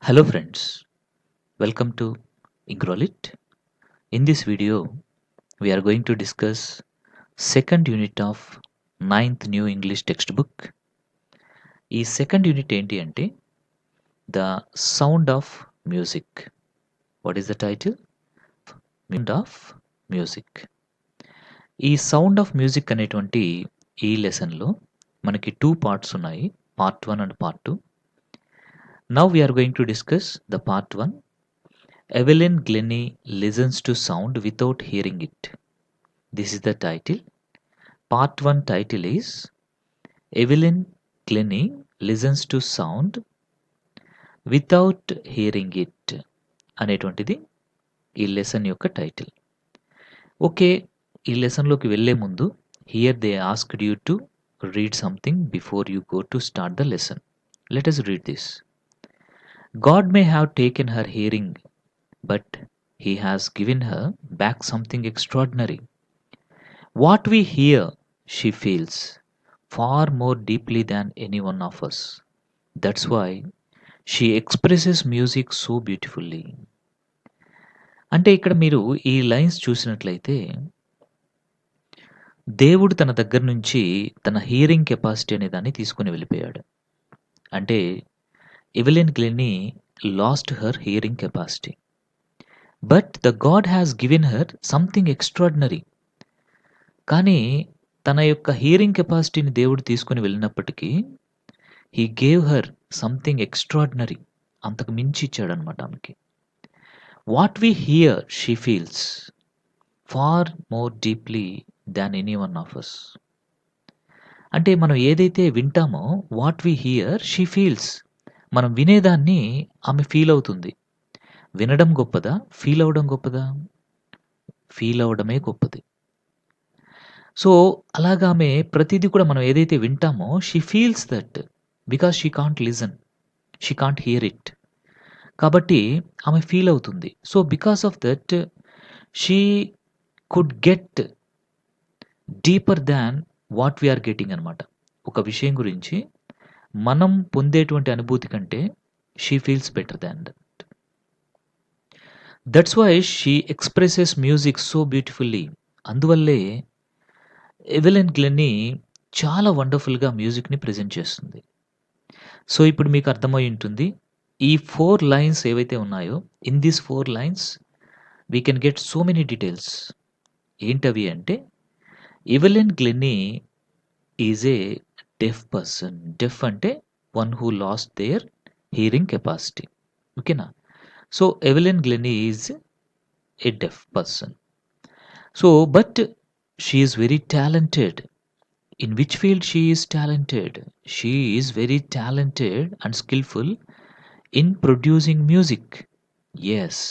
Hello friends, welcome to Igrolit. In this video, we are going to discuss second unit of ninth new English textbook. ఈ second unit ఏంటి అంటే the sound of music. What is the title? Sound of music. ఈ sound of music అనేటువంటి ఈ లెసన్లో మనకి 2 parts ఉన్నాయి, part 1 and part 2. Now we are going to discuss the part 1. Evelyn Glennie listens to sound without hearing it. This is the title. Part 1 title is Evelyn Glennie listens to sound without hearing it అనేటువంటిది ఈ lesson యొక్క title. Okay, ఈ లెసన్లోకి వెళ్ళే ముందు here they asked you to read something before you go to start the lesson. Let us read this. God may have taken her hearing, but he has given her back something extraordinary. What we hear, she feels far more deeply than any one of us. That's why she expresses music so beautifully. అంటే ఇక్కడ మీరు ఈ lines చూసినట్లయితే దేవుడు తన దగ్గర నుంచి తన హియరింగ్ కెపాసిటీ అనే దాన్ని తీసుకొని వెళ్ళిపోయాడు. అంటే Evelyn Glennie lost her hearing capacity, but the god has given her something extraordinary. కానీ తన యొక్క హియరింగ్ కెపాసిటీని దేవుడు తీసుకొని వెళ్ళినప్పటికీ he gave her something extraordinary, అంతకు మించి ఇచ్చాడనమాట ఆమెకి. What we hear she feels far more deeply than any one of us. అంటే మనం ఏదైతే వింటామో what we hear she feels, మనం వినేదాన్ని ఆమె ఫీల్ అవుతుంది. వినడం గొప్పదా, ఫీల్ అవ్వడం గొప్పదా? ఫీల్ అవ్వడమే గొప్పది. సో అలాగా ఆమె ప్రతిదీ కూడా మనం ఏదైతే వింటామో she feels that because she can't listen, she can't hear it. కాబట్టి ఆమె ఫీల్ అవుతుంది. So because of that she could get deeper than what we are getting అనమాట. ఒక విషయం గురించి మనం పొందేటువంటి అనుభూతి కంటే she feels better than that. That's why she expresses music so beautifully. అందువల్లే ఎవెలిన్ గ్లెన్నీ చాలా వండర్ఫుల్గా మ్యూజిక్ని ప్రజెంట్ చేస్తుంది. సో ఇప్పుడు మీకు అర్థమై ఉంటుంది ఈ 4 లైన్స్ ఏవైతే ఉన్నాయో, in these 4 lines we can get so many details. ఏంటవి అంటే Evelyn Glennie is a deaf person. Deaf అంటే one who lost their hearing capacity. ఓకేనా? So Evelyn Glennie is a deaf person. So but she is very talented. In which field she is talented? She is very talented and skillful in producing music. Yes,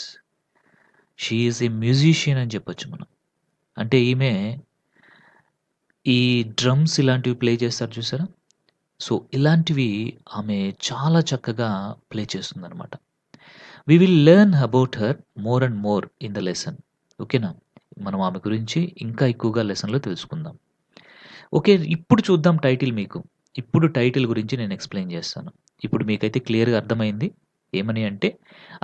she is a musician అని చెప్పొచ్చు మనం. అంటే ఈమె ఈ drums ఇలాంటివి play చేస్తారు చూసారా? So ఇలాంటివి ఆమె చాలా చక్కగా ప్లే చేస్తుందనమాట. We will learn about her more and more in the lesson. ఓకేనా? మనం ఆమె గురించి ఇంకా ఎక్కువగా లెసన్లో తెలుసుకుందాం. ఓకే, ఇప్పుడు చూద్దాం టైటిల్. మీకు ఇప్పుడు టైటిల్ గురించి నేను ఎక్స్ప్లెయిన్ చేస్తాను. ఇప్పుడు మీకైతే క్లియర్గా అర్థమైంది ఏమని అంటే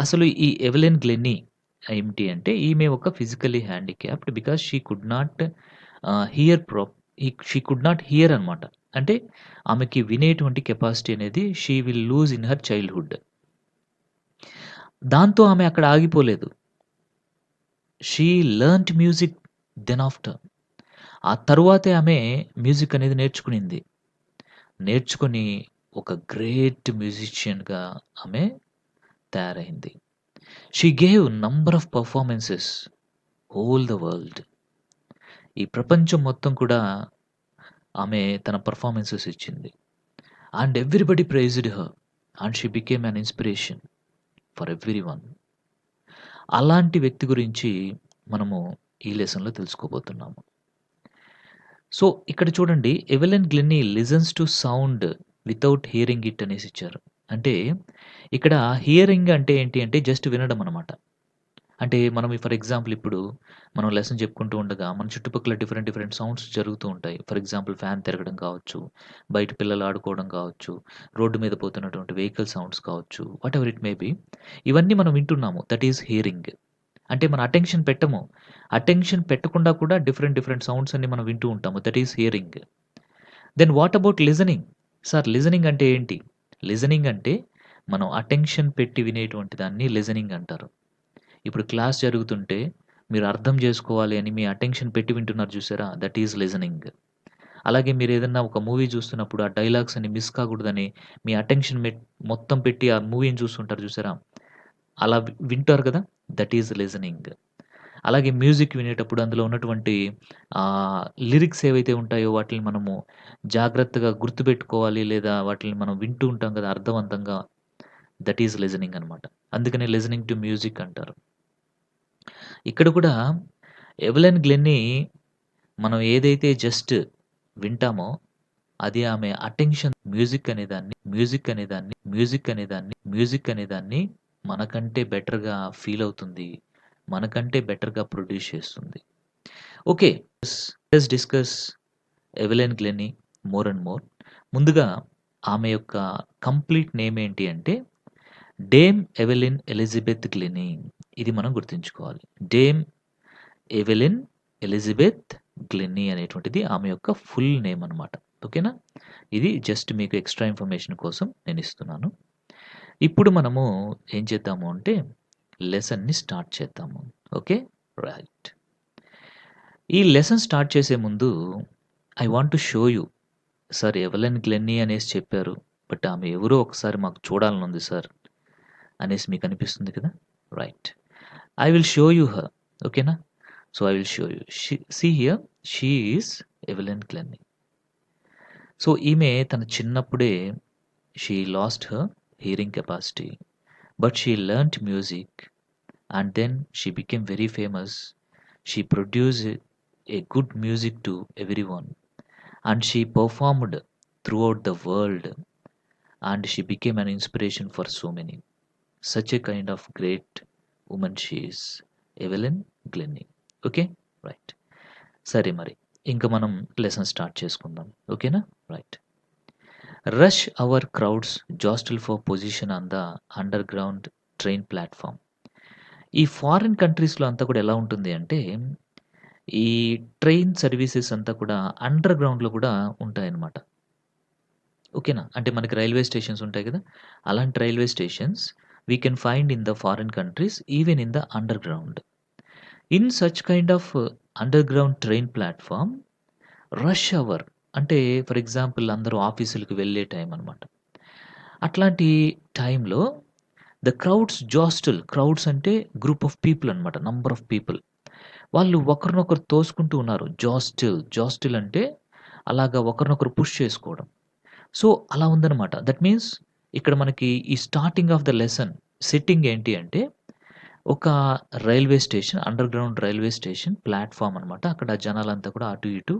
అసలు ఈ ఎవెలిన్ గ్లెన్నీ ఏమిటి అంటే ఈమె ఒక physically handicapped because she could not hear she could not hear అనమాట. అంటే ఆమెకి వినేటువంటి కెపాసిటీ అనేది she will lose in her childhood. దాంతో ఆమె అక్కడ ఆగిపోలేదు. She learned music then after. ఆ తరువాతే ఆమె మ్యూజిక్ అనేది నేర్చుకునింది. నేర్చుకొని ఒక గ్రేట్ మ్యూజిషియన్గా ఆమె తయారైంది. She gave number of performances whole the world. ఈ ప్రపంచం మొత్తం కూడా ఆమె తన పర్ఫార్మెన్సెస్ ఇచ్చింది. And everybody praised her and she became an inspiration for every one. అలాంటి వ్యక్తి గురించి మనము ఈ లెసన్లో తెలుసుకోబోతున్నాము. సో ఇక్కడ చూడండి, Evelyn Glennie listens to sound without hearing it అనేసి ఇచ్చారు. అంటే ఇక్కడ హియరింగ్ అంటే ఏంటి అంటే జస్ట్ వినడం అనమాట. అంటే మనం ఫర్ ఎగ్జాంపుల్ ఇప్పుడు మనం లెసన్ చెప్పుకుంటూ ఉండగా మన చుట్టుపక్కల డిఫరెంట్ సౌండ్స్ జరుగుతూ ఉంటాయి. ఫర్ ఎగ్జాంపుల్ ఫ్యాన్ తిరగడం కావచ్చు, బయట పిల్లలు ఆడుకోవడం కావచ్చు, రోడ్డు మీద పోతున్నటువంటి వెహికల్ సౌండ్స్ కావచ్చు, వాటెవర్ ఇట్ మే బీ. ఇవన్నీ మనం వింటున్నాము. That is hearing. అంటే మన అటెన్షన్ పెట్టము. అటెన్షన్ పెట్టకుండా కూడా డిఫరెంట్ సౌండ్స్ అన్ని మనం వింటూ ఉంటాము. That is hearing. Then what about listening? Sir listening అంటే ఏంటి? లిజనింగ్ అంటే మనం అటెన్షన్ పెట్టి వినేటువంటి దాన్ని లిజనింగ్ అంటారు. ఇప్పుడు క్లాస్ జరుగుతుంటే మీరు అర్థం చేసుకోవాలి అని మీ అటెన్షన్ పెట్టి వింటున్నారు చూసారా? That is listening. అలాగే మీరేదన్నా ఒక మూవీ చూస్తున్నప్పుడు ఆ డైలాగ్స్ అన్ని మిస్ కాకూడదని మీ అటెన్షన్ మొత్తం పెట్టి ఆ మూవీని చూస్తుంటారు చూసారా? అలా వింటారు కదా! That is listening. అలాగే మ్యూజిక్ వినేటప్పుడు అందులో ఉన్నటువంటి లిరిక్స్ ఏవైతే ఉంటాయో వాటిని మనము జాగ్రత్తగా గుర్తుపెట్టుకోవాలి. లేదా వాటిని మనం వింటూ ఉంటాం కదా! అర్థవంతంగా. దట్ ఈజ్ లిజనింగ్ అనమాట. అందుకనే లిజనింగ్ టు మ్యూజిక్ అంటారు. ఇక్కడ కూడా ఎవెలిన్ గ్లెన్నీ మనం ఏదైతే జస్ట్ వింటామో అది ఆమె అటెన్షన్ మ్యూజిక్ అనేదాన్ని మనకంటే బెటర్‌గా ఫీల్ అవుతుంది. మనకంటే బెటర్‌గా ప్రొడ్యూస్ చేస్తుంది. Okay. Let's discuss Evelyn Glennie more and more. ముందుగా ఆమె యొక్క కంప్లీట్ నేమ్ ఏంటి అంటే డేమ్ ఎవెలిన్ ఎలిజబెత్ గ్లెన్నీ. ఇది మనం గుర్తుంచుకోవాలి. డేమ్ ఎవెలిన్ ఎలిజబెత్ గ్లెన్నీ అనేటువంటిది ఆమె యొక్క ఫుల్ నేమ్ అనమాట. ఓకేనా? ఇది జస్ట్ మీకు ఎక్స్‌ట్రా ఇన్ఫర్మేషన్ కోసం నేనిస్తున్నాను. ఇప్పుడు మనము ఏం చేద్దాము అంటే లెసన్‌ని స్టార్ట్ చేద్దాము. ఓకే? రైట్. ఈ లెసన్ స్టార్ట్ చేసే ముందు I want to show you. Sir Evelyn Glennie అనేసి చెప్పారు. బట్ ఆమె ఎవరో ఒకసారి మాకు చూడాలనుంది సార్ అనేసి మీకు అనిపిస్తుంది కదా! Right. I will show you her. ఓకేనా? So, I will show you. See here she is Evelyn Glennie. So, ఈమె తన చిన్నప్పుడే she lost her hearing capacity. But she learnt music and then she became very famous. She produced a good music to everyone and she performed throughout the world and she became an inspiration for so many. Such a kind of great woman she is. Evelyn Glennie. Okay? Right. సరే మరి. ఇంక మనం lesson start చేసుకుందాం. ఓకేనా? Right. Rush hour crowds jostle for position on the under ground train ప్లాట్‌ఫామ్. ఈ foreign కంట్రీస్‌లో అంతా కూడా ఎలా ఉంటుంది అంటే ఈ ట్రైన్ సర్వీసెస్ అంతా కూడా అండర్ గ్రౌండ్‌లో కూడా ఉంటాయన్నమాట. ఓకేనా? అంటే మనకి రైల్వే స్టేషన్స్ ఉంటాయి కదా! అలాంటి railway stations we can find in the foreign countries even in the under ground. In such kind of under ground train platform rush hour అంటే ఫర్ ఎగ్జాంపుల్ అందరూ ఆఫీసులకి వెళ్ళే టైం అనమాట. అట్లాంటి టైంలో ద క్రౌడ్స్ అంటే గ్రూప్ ఆఫ్ పీపుల్ అనమాట. Number of people. వాళ్ళు ఒకరినొకరు తోసుకుంటూ ఉన్నారు. జాస్టిల్ అంటే అలాగా ఒకరినొకరు పుష్ చేసుకోవడం. సో, అలా ఉందనమాట. దట్ మీన్స్ ఇక్కడ మనకి ఈ starting of the lesson setting ఏంటి అంటే ఒక railway station, underground railway station platform అనమాట. అక్కడ జనాలంతా కూడా అటు ఇటు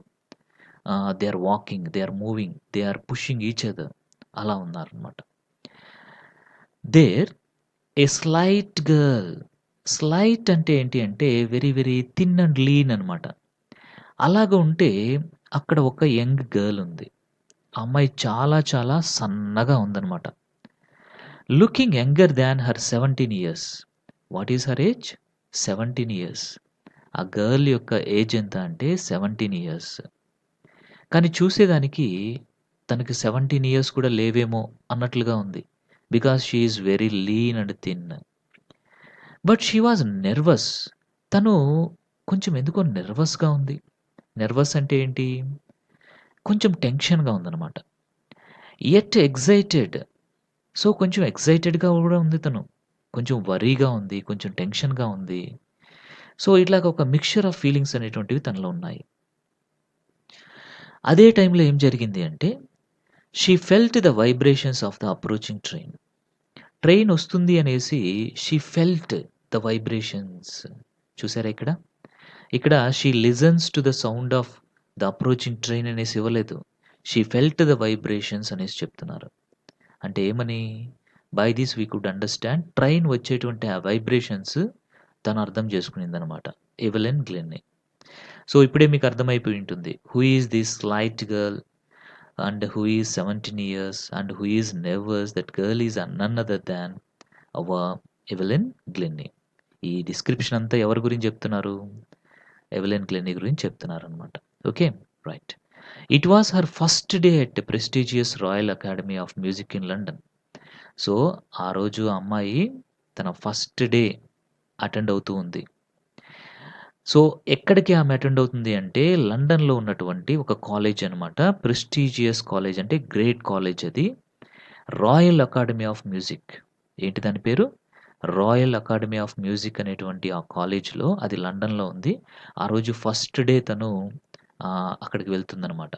they are walking, they are moving, they are pushing each other అలా ఉన్నారనమాట. There a slight girl. Slight అంటే ఏంటి అంటే వెరీ థిన్ అండ్ లీన్ అనమాట. అలాగా ఉంటే అక్కడ ఒక యంగ్ గర్ల్ ఉంది. ఆ అమ్మాయి చాలా సన్నగా ఉందనమాట. Looking younger than her 17 years. What is her age? 17 years. ఆ గర్ల్ యొక్క ఏజ్ ఎంత అంటే 17 ఇయర్స్. కానీ చూసేదానికి తనకి 17 ఇయర్స్ కూడా లేవేమో అన్నట్లుగా ఉంది. Because she is very lean and thin. But she was nervous. తను కొంచెం ఎందుకో నెర్వస్‌గా ఉంది. నెర్వస్ అంటే ఏంటి? కొంచెం టెన్షన్‌గా ఉందనమాట. Yet excited. సో, కొంచెం ఎక్సైటెడ్‌గా కూడా ఉంది తను. కొంచెం వరీగా ఉంది. కొంచెం టెన్షన్‌గా ఉంది. సో, ఇట్లాగ ఒక మిక్స్చర్ ఆఫ్ ఫీలింగ్స్ అనేటువంటివి తనలో ఉన్నాయి. అదే టైంలో ఏం జరిగింది అంటే she felt the vibrations of the approaching train. Train వస్తుంది అనేసి షీ ఫెల్ట్ ద వైబ్రేషన్స్. చూసారా ఇక్కడ? ఇక్కడ she listens to the sound of the approaching train అనేసి ఇవ్వలేదు. షీ ఫెల్ట్ ద వైబ్రేషన్స్ అనేసి చెప్తున్నారు. అంటే ఏమని? By this we could understand train వచ్చేటువంటి ఆ వైబ్రేషన్స్ తను అర్థం చేసుకునిందనమాట. Evelyn Glennie. సో, ఇప్పుడే మీకు అర్థమైపోయి ఉంటుంది. Who is this light girl and who is 17 years and who is nervous. That girl is none other than our Evelyn Glennie. ఈ description అంతా ఎవరి గురించి చెప్తున్నారు? ఎవెలిన్ గ్లెన్నీ గురించి చెప్తున్నారనమాట. Okay. Right. It was her first day at prestigious royal Academy of music in London. So, ఆ రోజు ఆ అమ్మాయి తన ఫస్ట్ డే అటెండ్ అవుతూ ఉంది. సో, ఎక్కడికి ఆమె అటెండ్ అవుతుంది అంటే లండన్‌లో ఉన్నటువంటి ఒక కాలేజ్ అనమాట. ప్రెస్టీజియస్ కాలేజ్ అంటే గ్రేట్ కాలేజ్ అది. Royal Academy of music. ఏంటి దాని పేరు? రాయల్ అకాడమీ ఆఫ్ మ్యూజిక్ అనేటువంటి ఆ కాలేజ్‌లో, అది లండన్‌లో ఉంది. ఆ రోజు ఫస్ట్ డే తను అక్కడికి వెళ్తుందనమాట.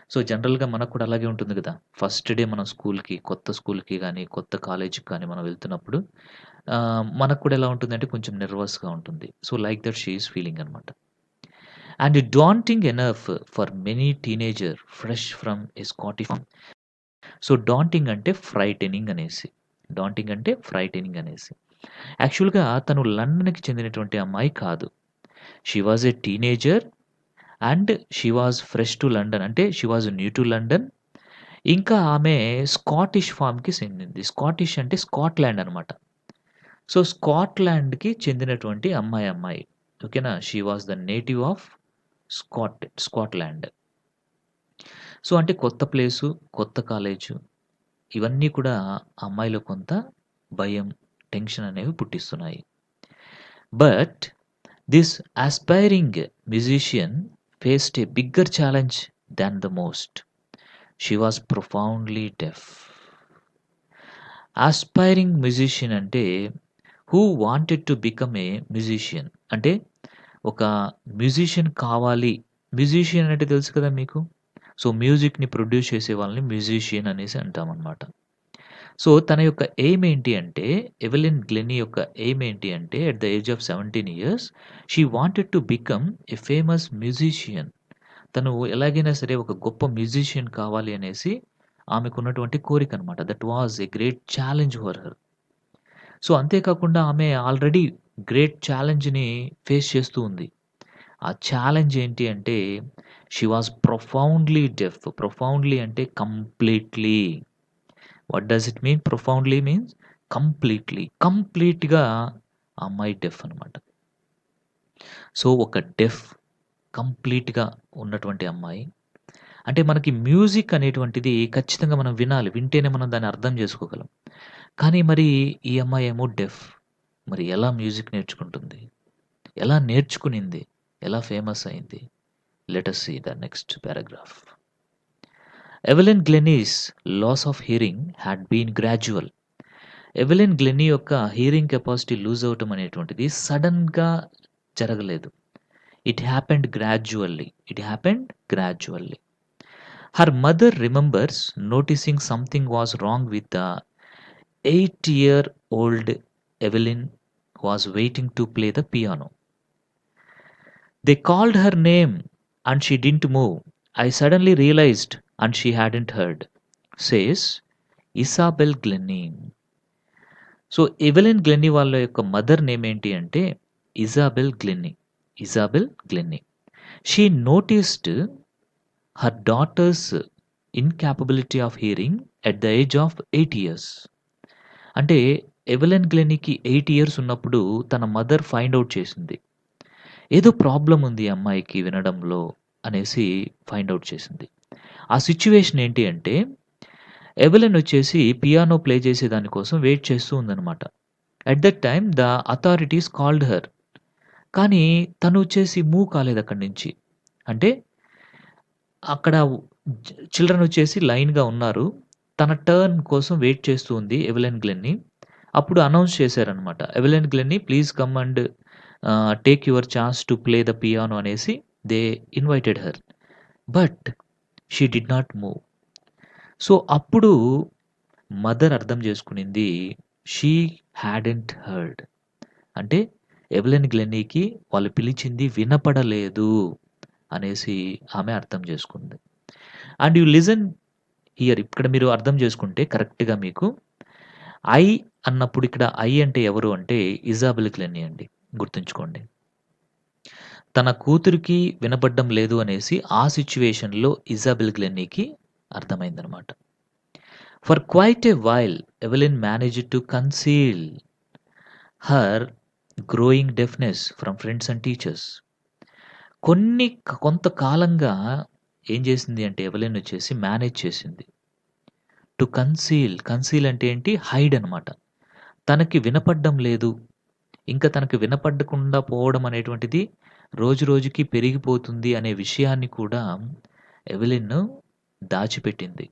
సో, జనరల్‌గా మనకు కూడా అలాగే ఉంటుంది గదా! ఫస్ట్ డే మనం కొత్త స్కూల్‌కి గానీ, కొత్త కాలేజ్‌కి కానీ మనం వెళ్తున్నప్పుడు మనకు కూడా ఎలా ఉంటుందంటే కొంచెం నెర్వస్‌గా ఉంటుంది. So, like that she is feeling అనమాట. And daunting enough for many teenager fresh from a Scottish farm. So, daunting అంటే ఫ్రైటెనింగ్ అనేసి. డాంటింగ్ అంటే ఫ్రైటెనింగ్ అనేసి. యాక్చువల్‌గా తను లండన్‌కి చెందినటువంటి అమ్మాయి కాదు. She was a teenager and she was fresh to London. అంటే she was new to London. ఇంకా ఆమె స్కాటిష్ ఫార్మ్‌కి చెందింది. స్కాటిష్ అంటే స్కాట్లాండ్ అనమాట. సో, స్కాట్లాండ్‌కి చెందినటువంటి అమ్మాయి. ఓకేనా? She was the native of Scotland. So, అంటే కొత్త ప్లేసు, కొత్త కాలేజు ఇవన్నీ కూడా ఆ అమ్మాయిలో కొంత భయం, టెన్షన్ అనేవి పుట్టిస్తున్నాయి. But this aspiring musician faced a bigger challenge than the most. She was profoundly deaf. Aspiring musician అంటే who wanted to become a musician. అంటే ఒక మ్యూజిషియన్ కావాలి. మ్యూజిషియన్ అంటే తెలుసు కదా మీకు. సో, మ్యూజిక్‌ని ప్రొడ్యూస్ చేసే వాళ్ళని మ్యూజిషియన్ అనేసి అంటామనమాట. సో, తన యొక్క ఎయిమ్ ఏంటి అంటే ఎవెలిన్ గ్లెన్నీ యొక్క ఎయిమ్ ఏంటి అంటే at the age of 17 years she wanted to become a famous musician. తను ఎలాగైనా సరే ఒక గొప్ప మ్యూజిషియన్ కావాలి అనేసి ఆమెకున్నటువంటి కోరికనమాట. That was a great challenge for her. So, అంతే కాకుండా ఆమె ఆల్రెడీ గ్రేట్ ఛాలెంజ్‌ని ఫేస్ చేస్తూ ఉంది. ఆ ఛాలెంజ్ ఏంటి అంటే she was profoundly deaf. Profoundly అంటే completely. What does it mean? Profoundly means completely. కంప్లీట్‌గా ఆ అమ్మాయి డెఫ్ అనమాట. సో, ఒక డెఫ్ కంప్లీట్‌గా ఉన్నటువంటి అమ్మాయి. అంటే మనకి మ్యూజిక్ అనేటువంటిది ఖచ్చితంగా మనం వినాలి. వింటేనే మనం దాన్ని అర్థం చేసుకోగలం. కానీ మరి ఈ అమ్మాయేమో డెఫ్. మరి ఎలా మ్యూజిక్ నేర్చుకుంటుంది? ఎలా నేర్చుకునింది? ఎలా ఫేమస్ అయింది? Let us see the next paragraph. Evelyn Glennie's loss of hearing had been gradual. Evelyn Glennie యొక్క హియరింగ్ కెపాసిటీ లూజ్ అవ్వటం అనేటువంటిది సడెన్‌గా జరగలేదు. It happened gradually. Her mother remembers noticing something was wrong with the 8-year-old Evelyn was waiting to play the piano. They called her name and she didn't move. I suddenly realized and she hadn't heard, says Isabel Glennie. So, Evelyn Glennie వాళ్ళ యొక్క mother name ఏంటి అంటే Isabel Glennie. She noticed her daughter's incapability of hearing at the age of 8 years. అంటే Evelyn గ్లెన్నీకి 8 years ఉన్నప్పుడు తన mother find out చేసింది. ఏదో ప్రాబ్లమ్ ఉంది ఈ అమ్మాయికి వినడంలో అనేసి ఫైండ్ ఔట్ చేసింది. ఆ సిట్యుయేషన్ ఏంటి అంటే ఎవెలిన్ వచ్చేసి పియానో ప్లే చేసే దాని కోసం వెయిట్ చేస్తూ ఉందనమాట. At that time the authorities called her. కానీ తను వచ్చేసి మూవ్ కాలేదు అక్కడి నుంచి. అంటే అక్కడ చిల్డ్రన్ వచ్చేసి లైన్‌గా ఉన్నారు. తన టర్న్ కోసం వెయిట్ చేస్తూ ఉంది ఎవెలిన్ గ్లెన్నీ. అప్పుడు అనౌన్స్ చేశారనమాట. Evelyn Glennie please come and take your chance to play the piano అనేసి they invited her. But she did not move. So, అప్పుడు మదర్ అర్థం చేసుకునింది షీ హాడెంట్ హర్డ్. అంటే ఎవెలిన్ గ్లెన్నీకి వాళ్ళు పిలిచింది వినపడలేదు అనేసి ఆమె అర్థం చేసుకుంది. And you listen here. ఇక్కడ మీరు అర్థం చేసుకుంటే కరెక్ట్‌గా మీకు ఐ అన్నప్పుడు ఇక్కడ ఐ అంటే ఎవరు అంటే ఇజాబెల్ గ్లెన్నీ అండి. గుర్తుంచుకోండి. తన కూతురికి వినపడ్డం లేదు అనేసి ఆ సిట్యుయేషన్‌లో ఇజాబెల్ గ్లెన్నీకి అర్థమైందనమాట. For quite a while Evelyn managed to conceal her growing deafness from friends and teachers. కొంతకాలంగా ఏం చేసింది అంటే ఎవెలిన్ వచ్చేసి మేనేజ్ చేసింది. టు కన్సీల్ అంటే ఏంటి? హైడ్ అనమాట. తనకి వినపడ్డం లేదు. ఇంకా తనకి వినపడకుండా పోవడం అనేటువంటిది రోజు రోజుకి పెరిగిపోతుంది అనే విషయాన్ని కూడా ఎవెలిన్ దాచిపెట్టింది.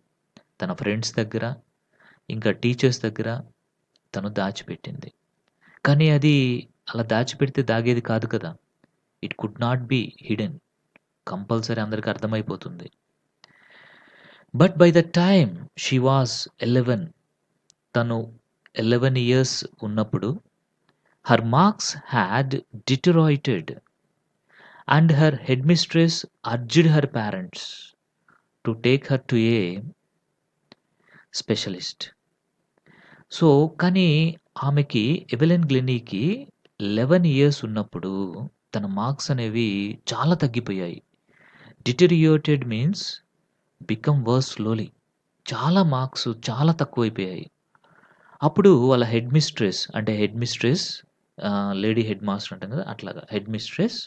తన ఫ్రెండ్స్ దగ్గర, ఇంకా టీచర్స్ దగ్గర తను దాచిపెట్టింది. కానీ అది అలా దాచిపెడితే దాగేది కాదు కదా! It could not be hidden. Compulsory అందరికి అర్థమైపోతుంది. But by the time she was 11, తను 11 ఇయర్స్ ఉన్నప్పుడు her marks had deteriorated and her headmistress urged her parents to take her to a specialist. So, కానీ ఆమెకి ఎవెలిన్ గ్లెన్నీకి 11 ఇయర్స్ ఉన్నప్పుడు తన marks అనేవి చాలా తగ్గిపోయాయి. డిటెరియోరేటెడ్ మీన్స్ బికమ్ వర్స్ స్లోలీ. చాలా మార్క్స్ చాలా తక్కువైపోయాయి. అప్పుడు వాళ్ళ head mistress lady head master అంటాం కదా! అట్లాగా హెడ్ మిస్ట్రెస్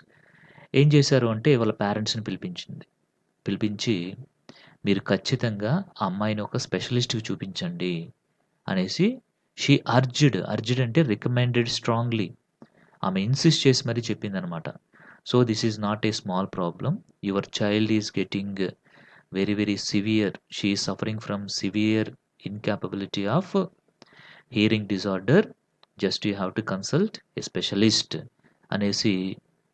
ఏం చేశారు అంటే వాళ్ళ పేరెంట్స్‌ని పిలిపించింది. పిలిపించి మీరు ఖచ్చితంగా ఆ అమ్మాయిని ఒక స్పెషలిస్ట్‌కి చూపించండి అనేసి షీ అర్జ్డ్ అంటే రికమెండెడ్ స్ట్రాంగ్‌లీ. ఆమె ఇన్సిస్ట్ చేసి మరీ చెప్పిందనమాట. So, this is not a small problem. Your child is getting very very severe. She is suffering from severe incapability of hearing disorder. Just you have to consult a specialist అనేసి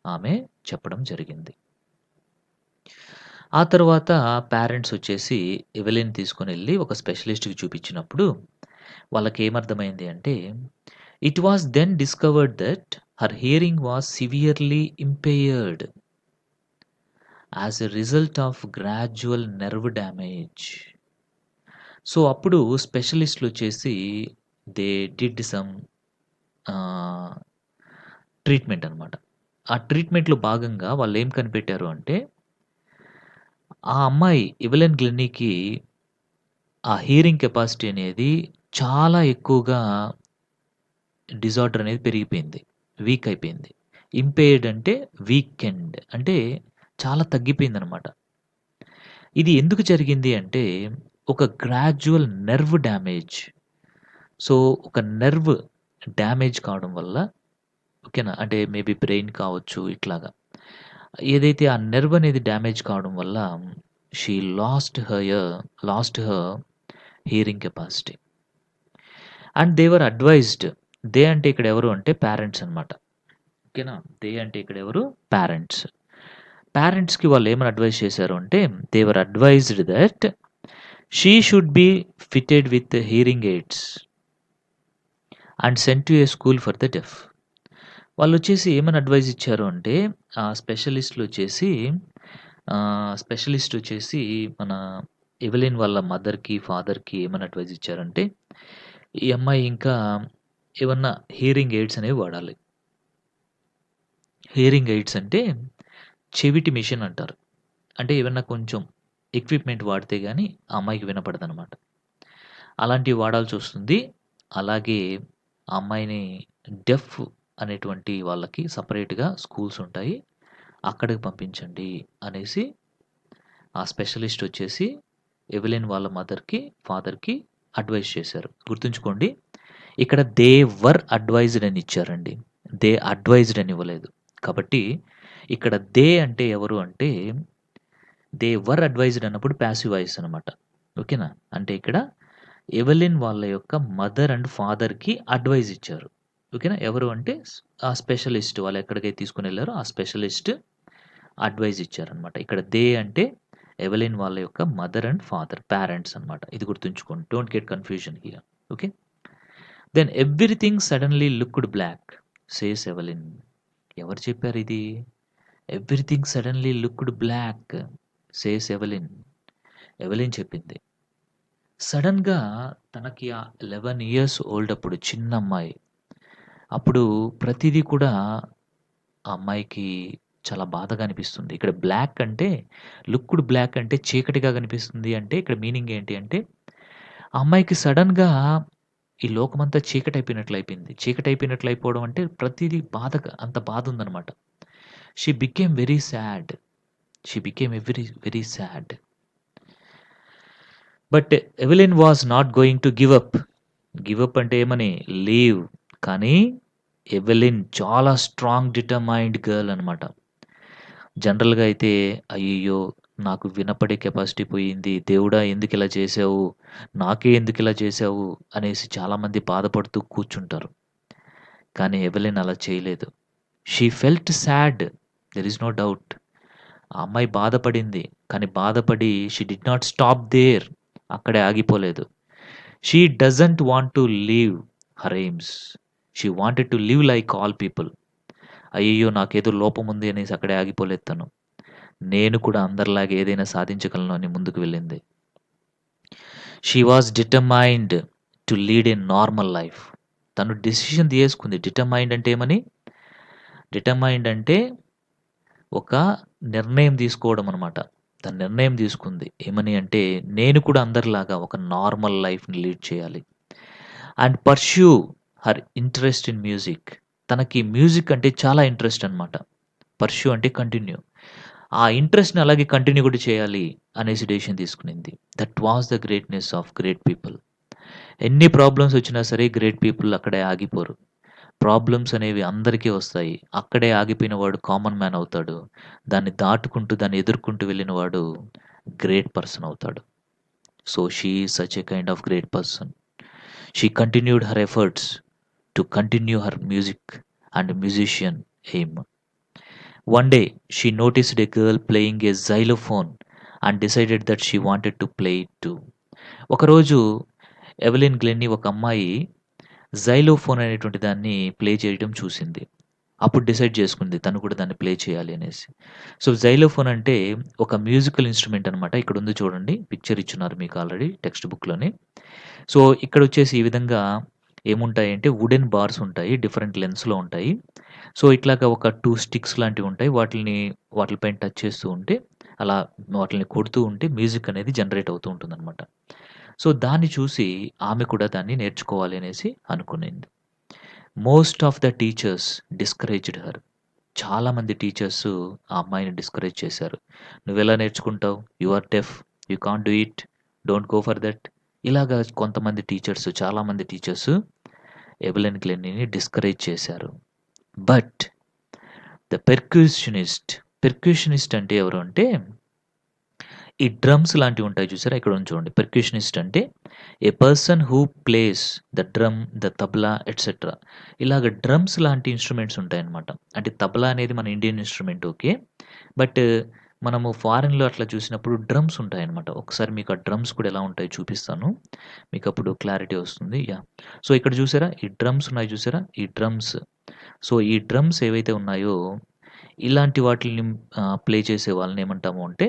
ఆమె చెప్పడం జరిగింది. ఆ తర్వాత parents వచ్చేసి Evelyn తీసుకొనెళ్ళి ఒక స్పెషలిస్ట్‌కి చూపించినప్పుడు వాళ్ళకేమర్థమైంది అంటే, it was then discovered that her hearing was severely impaired as a result of gradual nerve damage. So, అప్పుడు స్పెషలిస్ట్‌లొచ్చేసి దే డిడ్ సమ్ ట్రీట్మెంట్ అనమాట. ఆ ట్రీట్మెంట్‌లో భాగంగా వాళ్ళేం కనిపెట్టారు అంటే, ఆ అమ్మాయి ఎవెలిన్ గ్లెన్నీకి ఆ హియరింగ్ కెపాసిటీ అనేది చాలా ఎక్కువగా డిజార్డర్ అనేది పెరిగిపోయింది. వీక్ అయిపోయింది. ఇంపైర్డ్ అంటే వీకెండ్ అంటే చాలా తగ్గిపోయిందనమాట. ఇది ఎందుకు జరిగింది అంటే, ఒక గ్రాడ్యువల్ నెర్వ్ డ్యామేజ్. సో, ఒక నెర్వ్ డ్యామేజ్ కావడం వల్ల ఓకేనా? అంటే మేబీ బ్రెయిన్ కావచ్చు ఇట్లాగా. ఏదైతే ఆ నెర్వ్ అనేది డ్యామేజ్ కావడం వల్ల she lost her hearing capacity. And they were advised. They అంటే ఇక్కడ ఎవరు అంటే పేరెంట్స్ అనమాట. ఓకేనా? దే అంటే ఇక్కడ ఎవరు? పేరెంట్స్. పేరెంట్స్‌కి వాళ్ళు ఏమని అడ్వైస్ చేశారు అంటే, they were advised that she should be fitted with hearing aids and sent to a school for the deaf. వాళ్ళొచ్చేసి ఏమని అడ్వైస్ ఇచ్చారు అంటే, స్పెషలిస్ట్ వచ్చేసి మన ఎవెలిన్ వాళ్ళ మదర్‌కి, ఫాదర్‌కి ఏమని అడ్వైస్ ఇచ్చారంటే, ఈ అమ్మాయి ఇంకా ఏమన్నా హియరింగ్ ఎయిడ్స్ అనేవి వాడాలి. హియరింగ్ ఎయిడ్స్ అంటే చెవిటి మెషిన్ అంటారు. అంటే ఏమన్నా కొంచెం ఎక్విప్‌మెంట్ వాడితే గాని ఆ అమ్మాయికి వినపడదనమాట. అలాంటివి వాడాల్సొస్తుంది. అలాగే ఆ అమ్మాయిని డెఫ్ అనేటువంటి వాళ్ళకి సెపరేట్‌గా స్కూల్స్ ఉంటాయి. అక్కడికి పంపించండి అనేసి ఆ స్పెషలిస్ట్ వచ్చేసి ఎవెలిన్ వాళ్ళ మదర్‌కి, ఫాదర్‌కి అడ్వైస్ చేశారు. గుర్తుంచుకోండి. ఇక్కడ దే వర్ అడ్వైజ్డ్ అని ఇచ్చారండి. దే అడ్వైజ్డ్ అని ఇవ్వలేదు. కాబట్టి ఇక్కడ దే అంటే ఎవరు అంటే, దే వర్ అడ్వైజ్డ్ అన్నప్పుడు పాసివ్ వాయిస్ అనమాట. ఓకేనా? అంటే ఇక్కడ ఎవెలిన్ వాళ్ళ యొక్క మదర్ అండ్ ఫాదర్‌కి అడ్వైస్ ఇచ్చారు. ఓకేనా? ఎవరు అంటే ఆ స్పెషలిస్ట్ వాళ్ళు ఎక్కడికైతే తీసుకొనెళ్లారో ఆ స్పెషలిస్ట్ అడ్వైస్ ఇచ్చారనమాట. ఇక్కడ దే అంటే ఎవెలిన్ వాళ్ళ యొక్క మదర్ అండ్ ఫాదర్ పేరెంట్స్ అనమాట. ఇది గుర్తుంచుకోండి. Don't get confusion here. Okay. Then everything suddenly looked black says Evelyn. ఎవరు చెప్పారిది? Everything suddenly looked black says Evelyn. Evelyn చెప్పింది. సడెన్‌గా తనకి ఆ 11 ఇయర్స్ ఓల్డ్ అప్పుడు చిన్నమ్మాయి. అప్పుడు ప్రతీదీ కూడా ఆ అమ్మాయికి చాలా బాధగా అనిపిస్తుంది. ఇక్కడ బ్లాక్ అంటే లుక్డ్ బ్లాక్ అంటే చీకటిగా కనిపిస్తుంది అంటే ఇక్కడ మీనింగ్ ఏంటి అంటే, ఆ అమ్మాయికి సడెన్‌గా ఈ లోకమంతా చీకటయిపోయినట్లయిపోయింది. చీకటయిపోయినట్లయిపోవడం అంటే ప్రతీదీ బాధగా అంత బాధుందనమాట. She became very sad. She became very, very sad. But Evelyn was not going to give up. Give up అంటే ఏమని? లీవ్. కానీ ఎవెలిన్ చాలా స్ట్రాంగ్ డిటర్మైన్డ్ గర్ల్ అనమాట. జనరల్‌గా అయితే అయ్యయ్యో! నాకు వినపడే కెపాసిటీ పోయింది. దేవుడా! ఎందుకిలా చేశావు? నాకే ఎందుకిలా చేశావు? అనేసి చాలామంది బాధపడుతూ కూర్చుంటారు. కానీ ఎవెలిన్ అలా చేయలేదు. She felt sad. There is no doubt. ఆ అమ్మాయి బాధపడింది. కానీ బాధపడి she did not stop there. అక్కడే ఆగిపోలేదు. She doesn't want to leave her aims. She wanted to live like all people. అయ్యయ్యో! నాకేదో లోపం ఉంది అనేసి అక్కడే ఆగిపోలేదు తను. నేను కూడా అందరిలాగా ఏదైనా సాధించగలను అని ముందుకు వెళ్ళింది. She was determined to lead a normal life. తను డెసిషన్ తీసుకుంది. డిటర్మైన్డ్ అంటే ఏమని? డిటర్మైన్డ్ అంటే ఒక నిర్ణయం తీసుకోవడం అనమాట. తను నిర్ణయం తీసుకుంది. ఏమని అంటే నేను కూడా అందరిలాగా ఒక నార్మల్ లైఫ్‌ని లీడ్ చేయాలి. And pursue her interest in music. తనకి మ్యూజిక్ అంటే చాలా ఇంట్రెస్ట్ అనమాట. పర్స్యూ అంటే కంటిన్యూ. ఆ ఇంట్రెస్ట్‌ని అలాగే కంటిన్యూ కూడా చేయాలి అనేసి డెసిషన్ తీసుకునింది. That was the greatness of great people. ఎన్ని ప్రాబ్లమ్స్ వచ్చినా సరే గ్రేట్ పీపుల్ అక్కడే ఆగిపోరు. ప్రాబ్లమ్స్ అనేవి అందరికీ వస్తాయి. అక్కడే ఆగిపోయిన వాడు కామన్ మ్యాన్ అవుతాడు. దాన్ని దాటుకుంటూ, దాన్ని ఎదుర్కొంటూ వెళ్ళిన వాడు గ్రేట్ పర్సన్ అవుతాడు. So, she is such a kind of great person. She continued her efforts to continue her music and musician aim. One day, she noticed a girl playing a xylophone and decided that she wanted to play it too. ఒకరోజు Evelyn గ్లెన్నీ ఒక అమ్మాయి xylophone అనేటువంటి దాన్ని play చేయడం చూసింది. అప్పుడు decide చేసుకుంది తను కూడా దాన్ని ప్లే చేయాలి అనేసి. సో, జైలోఫోన్ అంటే ఒక మ్యూజికల్ ఇన్‌స్ట్రుమెంట్ అనమాట. ఇక్కడ ఉంది చూడండి. పిక్చర్ ఇచ్చున్నారు మీకు ఆల్రెడీ టెక్స్ట్ బుక్‌లోనే. సో, ఇక్కడొచ్చేసి ఈ విధంగా ఏముంటాయంటే వుడెన్ బార్స్ ఉంటాయి. డిఫరెంట్ లెంగ్త్‌లో ఉంటాయి. సో, ఇట్లాగా ఒక 2 స్టిక్స్ లాంటివుంటాయి. వాటిలపైన టచ్ చేస్తూ ఉంటే, అలా వాటిల్ని కొడుతూ ఉంటే మ్యూజిక్ అనేది జనరేట్ అవుతూ ఉంటుందనమాట. సో, దాన్ని చూసి ఆమె కూడా దాన్ని నేర్చుకోవాలి అనేసి అనుకునింది. Most of the teachers discouraged her. చాలామంది టీచర్సు ఆ అమ్మాయిని డిస్కరేజ్ చేశారు. "నువ్వెలా నేర్చుకుంటావు? You are deaf. You can't do it. Don't go for that." ఇలాగా కొంతమంది టీచర్సు చాలామంది టీచర్సు ఎవెలిన్ గ్లెన్నీని డిస్కరేజ్ చేశారు. But the percussionist. పెర్క్యూషనిస్ట్ అంటే ఎవరు అంటే, ఈ డ్రమ్స్ లాంటివి ఉంటాయి చూసారా? ఇక్కడ ఉంది చూడండి. పెర్క్యూషనిస్ట్ అంటే a person who plays the drum, the tabla etcetera. ఇలాగ డ్రమ్స్ లాంటి ఇన్‌స్ట్రుమెంట్స్ ఉంటాయన్నమాట. అంటే తబలా అనేది మన ఇండియన్ ఇన్‌స్ట్రుమెంట్ ఓకే. బట్ మనము ఫారెన్‌లో అట్లా చూసినప్పుడు డ్రమ్స్ ఉంటాయన్నమాట. ఒకసారి మీకు ఆ డ్రమ్స్ కూడా ఎలా ఉంటాయో చూపిస్తాను. మీకప్పుడు క్లారిటీ వస్తుంది. యాహ్! సో, ఇక్కడ చూసారా? ఈ డ్రమ్స్ ఉన్నాయి చూసారా? ఈ డ్రమ్స్. సో, ఈ డ్రమ్స్ ఏవైతే ఉన్నాయో ఇలాంటి వాటిల్ని ప్లే చేసే వాళ్ళని ఏమంటాము అంటే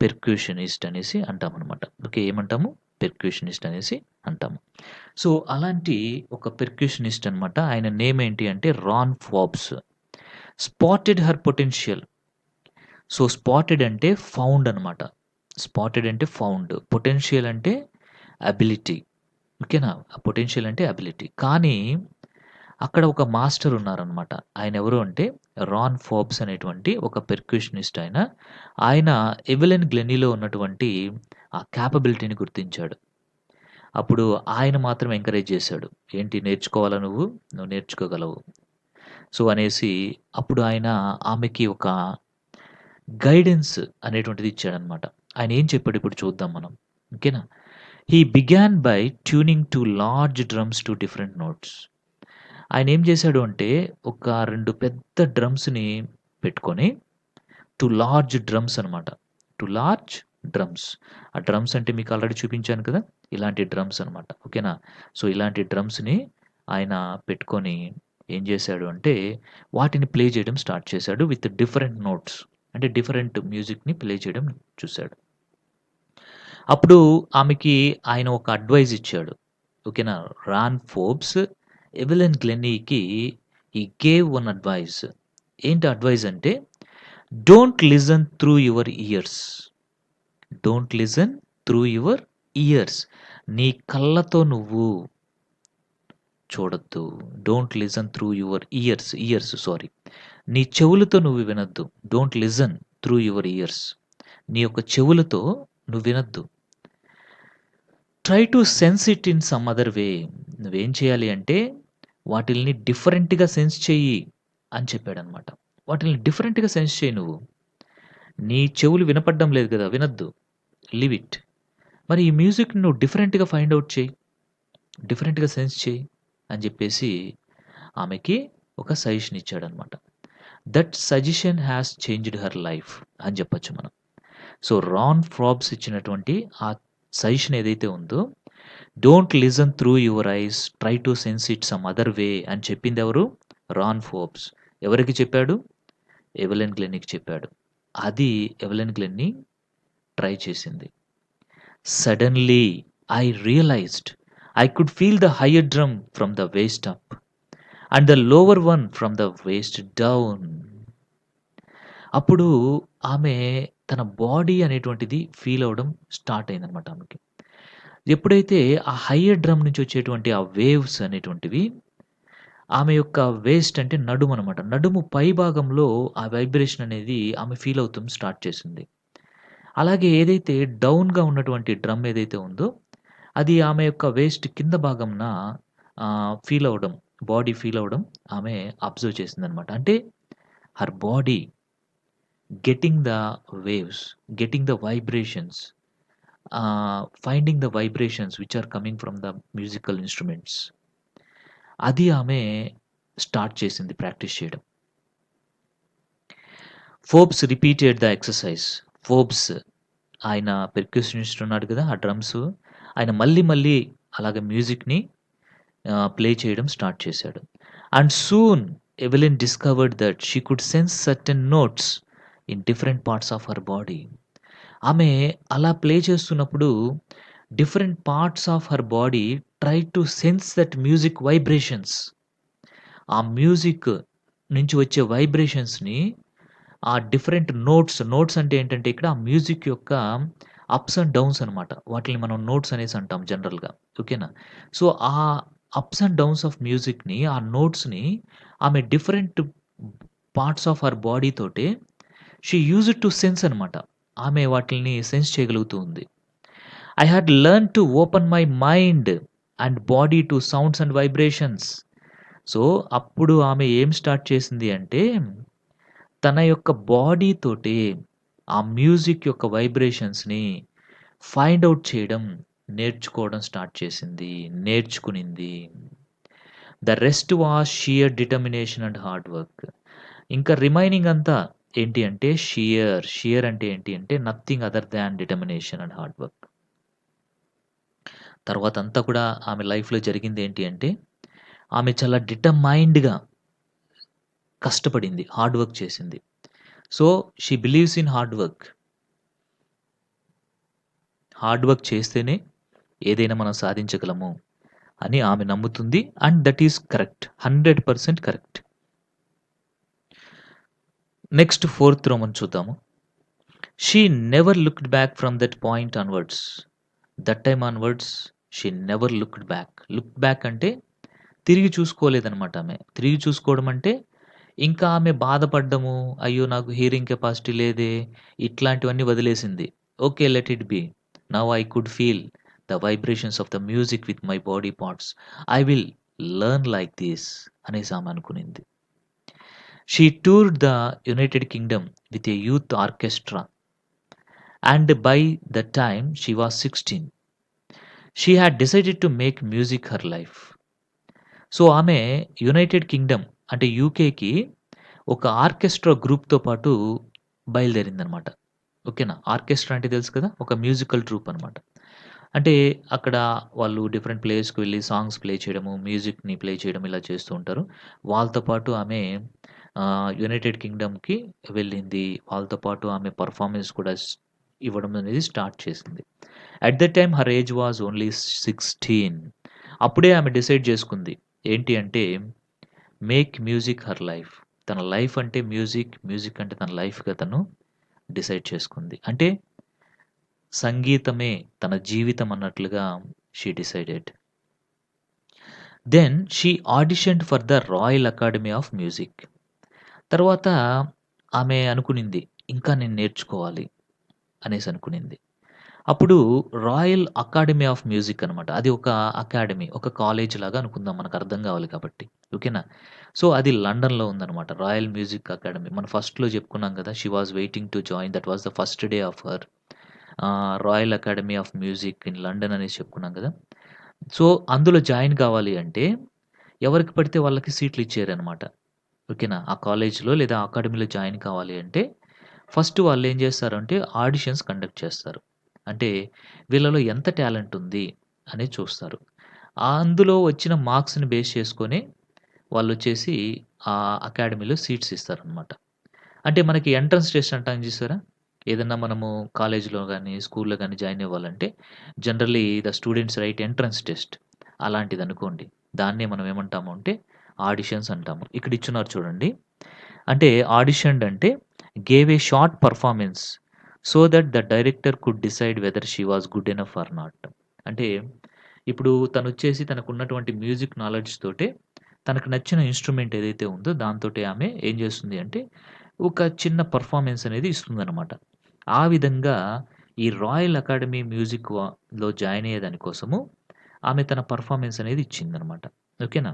పెర్క్యూషనిస్ట్ అనేసి అంటామనమాట. ఓకే. ఏమంటాము? పెర్క్యూషనిస్ట్ అనేసి అంటాము. సో, అలాంటి ఒక పెర్క్యూషనిస్ట్ అనమాట. ఆయన నేమ్ ఏంటి అంటే Ron Forbes. Spotted her potential. So, spotted అంటే ఫౌండ్ అనమాట. స్పాటెడ్ అంటే ఫౌండ్. పొటెన్షియల్ అంటే అబిలిటీ. ఓకేనా? పొటెన్షియల్ అంటే అబిలిటీ. కానీ అక్కడ ఒక మాస్టర్ ఉన్నారనమాట. ఆయన ఎవరు అంటే రాన్ ఫోర్బ్స్ అనేటువంటి ఒక పెర్క్యూషనిస్ట్ ఆయన. ఆయన ఎవెలిన్ గ్లెన్నీలో ఉన్నటువంటి ఆ కేపబిలిటీని గుర్తించాడు. అప్పుడు ఆయన మాత్రం ఎంకరేజ్ చేశాడు. ఏంటి నేర్చుకోవాలా నువ్వు? నువ్వు నేర్చుకోగలవు. సో, అనేసి అప్పుడు ఆయన ఆమెకి ఒక గైడెన్స్ అనేటువంటిది ఇచ్చాడనమాట. ఆయన ఏం చెప్పాడో ఇప్పుడు చూద్దాం మనం. ఓకేనా? He began by tuning 2 large drums to different notes. ఆయనేం చేశాడు అంటే, ఒక 2 పెద్ద డ్రమ్స్‌ని పెట్టుకొని 2 లార్జ్ డ్రమ్స్ అనమాట. 2 లార్జ్ డ్రమ్స్. ఆ డ్రమ్స్ అంటే మీకు ఆల్రెడీ చూపించాను కదా! ఇలాంటి డ్రమ్స్ అనమాట. ఓకేనా? సో, ఇలాంటి డ్రమ్స్‌ని ఆయన పెట్టుకొని ఏం చేశాడు అంటే, వాటిని ప్లే చేయడం స్టార్ట్ చేశాడు విత్ డిఫరెంట్ నోట్స్. అంటే డిఫరెంట్ మ్యూజిక్‌ని ప్లే చేయడం చూసాడు. అప్పుడు ఆమెకి ఆయన ఒక అడ్వైస్ ఇచ్చాడు. ఓకేనా? రాన్ ఫోర్బ్స్ ఎవెలిన్ గ్లెన్నీకి హి గేవ్ వన్ అడ్వైస్. ఏంటి అడ్వైస్ అంటే, don't listen through your ears. Don't listen through your ears. నీ కళ్ళతో నువ్వు చూడొద్దు. Don't listen through your ears sorry. నీ చెవులతో నువ్వు వినొద్దు. Don't listen through your ears. నీ యొక్క చెవులతో నువ్వు వినొద్దు. Try to sense it in some other way. నువ్వేం చేయాలి అంటే వాటిల్ని డిఫరెంట్‌గా సెన్స్ చెయ్యి అని చెప్పాడనమాట. వాటిల్ని డిఫరెంట్‌గా సెన్స్ చెయ్యి నువ్వు. నీ చెవులు వినపడ్డం లేదు కదా! వినొద్దు. Leave it. మరి ఈ మ్యూజిక్‌ని నువ్వు డిఫరెంట్‌గా ఫైండ్ ఔట్ చెయ్యి. డిఫరెంట్‌గా సెన్స్ చెయ్యి అని చెప్పేసి ఆమెకి ఒక సజెషన్ ఇచ్చాడనమాట. That suggestion has changed her life అని చెప్పొచ్చు మనం. సో, రాన్ ఫార్బ్స్ ఇచ్చినటువంటి ఆ సజెషన్ ఏదైతే ఉందో, don't listen through your eyes, try to sense it some other way అని చెప్పిందెవరు? రాన్ ఫోర్బ్స్. ఎవరికి చెప్పాడు? ఎవెలిన్ గ్లెన్నీకి చెప్పాడు. అది ఎవెలిన్ గ్లెన్నీ ట్రై చేసింది. Suddenly I realised I could feel the higher drum from the waist up and the lower one from the waist down. అప్పుడు ఆమె తన బాడీ అనేటువంటిది ఫీల్ అవ్వడం స్టార్ట్ అయిందనమాట ఆమెకి. ఎప్పుడైతే ఆ హైయర్ డ్రమ్ నుంచి వచ్చేటువంటి ఆ వేవ్స్ అనేటువంటివి ఆమె యొక్క వేస్ట్ అంటే నడుమనమాట. నడుము పై భాగంలో ఆ వైబ్రేషన్ అనేది ఆమె ఫీల్ అవుతం స్టార్ట్ చేసింది. అలాగే ఏదైతే డౌన్‌గా ఉన్నటువంటి డ్రమ్ ఏదైతే ఉందో, అది ఆమె యొక్క వేస్ట్ కింద భాగంన ఫీల్ అవ్వడం, బాడీ ఫీల్ అవ్వడం ఆమె అబ్జర్వ్ చేసిందనమాట. అంటే her body getting the waves, getting the vibrations, finding the vibrations which are coming from the musical instruments. అది ఆమె స్టార్ట్ చేసింది ప్రాక్టీస్ చేయడం. Forbes repeated the exercise. Forbes ఆయన పెర్క్యూషనిస్ట్ ఉన్నాడు కదా! ఆ డ్రమ్స్ ఆయన మళ్ళీ మళ్ళీ అలాగ మ్యూజిక్‌ని ప్లే చేయడం స్టార్ట్ చేశాడు. And soon Evelyn discovered that she could sense certain notes in different parts of her body. ఆమె అలా ప్లే చేస్తున్నప్పుడు different parts of her body try to sense that music vibrations. ఆ మ్యూజిక్ నుంచి వచ్చే వైబ్రేషన్స్‌ని ఆ different notes అంటే ఏంటంటే ఇక్కడ ఆ మ్యూజిక్ యొక్క అప్స్ అండ్ డౌన్స్ అనమాట. వాటిల్ని మనం నోట్స్ అనేసి అంటాం జనరల్‌గా. ఓకేనా? సో, ఆ అప్స్ అండ్ డౌన్స్ ఆఫ్ మ్యూజిక్‌ని, ఆ నోట్స్‌ని ఆమె different parts of her body తోటే షీ యూజ్డ్ టు సెన్స్ అనమాట. ఆమె వాటిల్ని సెన్స్ చేయగలుగుతూ ఉంది. I had learned to open my mind and body to sounds and vibrations. So, అప్పుడు ఆమె ఏం స్టార్ట్ చేసింది అంటే, తన యొక్క బాడీ తోటి ఆ మ్యూజిక్ యొక్క వైబ్రేషన్స్‌ని ఫైండ్ ఔట్ చేయడం, నేర్చుకోవడం స్టార్ట్ చేసింది. నేర్చుకునింది. The rest was sheer determination and hard work. ఇంకా రిమైనింగ్ అంతా ఏంటి అంటే షియర్ అంటే ఏంటి అంటే nothing other than determination and hard work. తర్వాతంతా కూడా ఆమె లైఫ్‌లో జరిగింది ఏంటి అంటే, ఆమె చాలా డిటర్మైన్డ్‌గా కష్టపడింది. హార్డ్ వర్క్ చేసింది. So, she believes in hard work. Hard work చేస్తేనే ఏదైనా మనం సాధించగలము అని ఆమె నమ్ముతుంది. And that is correct. 100% correct. Next fourth roman చూద్దాము. She never looked back from that point onwards. That time onwards she never looked back. Look back అంటే తిరిగి చూసుకోలేదనమాట ఆమె. తిరిగి చూసుకోవడం అంటే ఇంకా ఆమె బాధపడ్డము, అయ్యో! నాకు హియరింగ్ కెపాసిటీ లేదే, ఇట్లాంటివన్నీ వదిలేసింది. Okay. Let it be. Now I could feel the vibrations of the music with my body parts. I will learn like this అనేసి ఆమె అనుకునింది. She toured the United Kingdom with a youth orchestra and by the time she was 16 she had decided to make music her life. So, ఆమె United Kingdom అంటే యూకేకి ఒక orchestra గ్రూప్‌తో పాటు బయలుదేరిందనమాట. ఓకేనా? Orchestra అంటే తెలుసు కదా! ఒక మ్యూజికల్ ట్రూప్ అనమాట. అంటే అక్కడ వాళ్ళు డిఫరెంట్ ప్లేస్‌కి వెళ్లి సాంగ్స్ ప్లే చేయడము, మ్యూజిక్‌ని ప్లే చేయడం ఇలా చేస్తూ ఉంటారు. వాళ్ళతో పాటు ఆమె యునైటెడ్ కింగ్డమ్‌కి వెళ్ళింది. వాళ్ళతో పాటు ఆమె పెర్ఫార్మన్స్ కూడా ఇవ్వడం అనేది స్టార్ట్ చేసింది. At that time her age was only 16. అప్పుడే ఆమె డిసైడ్ చేసుకుంది. ఏంటి అంటే మేక్ మ్యూజిక్ హర్ లైఫ్. తన లైఫ్ అంటే మ్యూజిక్, మ్యూజిక్ అంటే తన లైఫ్‌గా తను డిసైడ్ చేసుకుంది. అంటే సంగీతమే తన జీవితం అన్నట్లుగా she decided. Then she auditioned for the Royal Academy of Music. తర్వాత ఆమె అనుకునింది, ఇంకా నేను నేర్చుకోవాలి అనేసి అనుకునింది. అప్పుడు రాయల్ అకాడమీ ఆఫ్ మ్యూజిక్ అనమాట. అది ఒక అకాడమీ, ఒక కాలేజ్ లాగా అనుకుందాం, మనకు అర్థం కావాలి కాబట్టి. ఓకేనా? సో, అది లండన్‌లో ఉందనమాట. Royal music academy. మనం ఫస్ట్‌లో చెప్పుకున్నాం కదా! She was waiting to join, that was the first day of her royal Academy of music in London అనేసి చెప్పుకున్నాం కదా! సో, అందులో జాయిన్ కావాలి అంటే ఎవరికి పడితే వాళ్ళకి సీట్లు ఇచ్చేయరనమాట. ఓకేనా? ఆ కాలేజ్‌లో లేదా అకాడమీలో జాయిన్ కావాలి అంటే ఫస్ట్ వాళ్ళేం చేస్తారంటే ఆడిషన్స్ కండక్ట్ చేస్తారు. అంటే వీళ్ళలో ఎంత టాలెంట్ ఉంది అనేది చూస్తారు. అందులో వచ్చిన మార్క్స్‌ని బేస్ చేసుకొని వాళ్ళొచ్చేసి ఆ అకాడమీలో సీట్స్ ఇస్తారనమాట. అంటే మనకి ఎంట్రన్స్ టెస్ట్ అంటాం చూసారా? ఏదన్నా మనము కాలేజ్‌లో గాని, స్కూల్‌లో గాని జాయిన్ అవ్వాలంటే generally the students write entrance test అలాంటిదనుకోండి. దాన్నే మనం ఏమంటాము అంటే ఆడిషన్స్ అంటాము. ఇక్కడ ఇచ్చున్నారు చూడండి. అంటే ఆడిషన్డ్ అంటే gave a short performance so that the director could decide whether she was good enough or not. అంటే ఇప్పుడు తనొచ్చేసి తనకున్నటువంటి మ్యూజిక్ నాలెడ్జ్ తోటే తనకు నచ్చిన ఇన్‌స్ట్రుమెంట్ ఏదైతే ఉందో దాంతోటి ఆమె ఏం చేస్తుంది అంటే ఒక చిన్న పెర్ఫార్మన్స్ అనేది ఇస్తుందనమాట. ఆ విధంగా ఈ రాయల్ అకాడమీ లో జాయిన్ అయ్యేదాని కోసము ఆమె తన పెర్ఫార్మన్స్ అనేది ఇచ్చిందనమాట. ఓకేనా?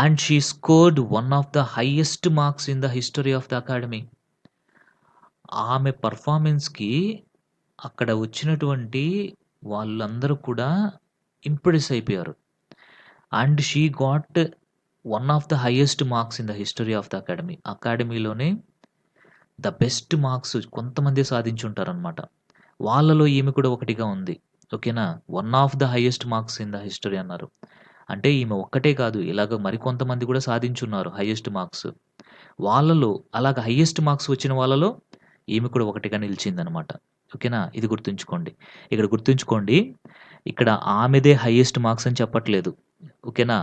And she scored one of the highest marks in the history of the academy. ఆమె పెర్ఫార్మన్స్‌కి అక్కడ వచ్చినటువంటి వాళ్ళందరూ కూడా ఇంప్రెస్ అయిపోయారు. And she got one of the highest marks in the history of the academy. అకాడమీలోనే ద బెస్ట్ మార్క్స్ కొంతమందే సాధించుంటారనమాట. వాళ్ళలో ఈమె కూడా ఒకటిగా ఉంది. ఓకేనా? One of the highest marks in the history అన్నారు. అంటే ఈమె ఒక్కటే కాదు, ఇలాగ మరికొంతమంది కూడా సాధించున్నారు హైయెస్ట్ మార్క్స్. వాళ్ళలో అలాగ హైయెస్ట్ మార్క్స్ వచ్చిన వాళ్ళలో ఈమె కూడా ఒకటిగా నిలిచిందనమాట. ఓకేనా? ఇది గుర్తుంచుకోండి. ఇక్కడ గుర్తుంచుకోండి. ఇక్కడ ఆమెదే హైయెస్ట్ మార్క్స్ అని చెప్పట్లేదు. ఓకేనా?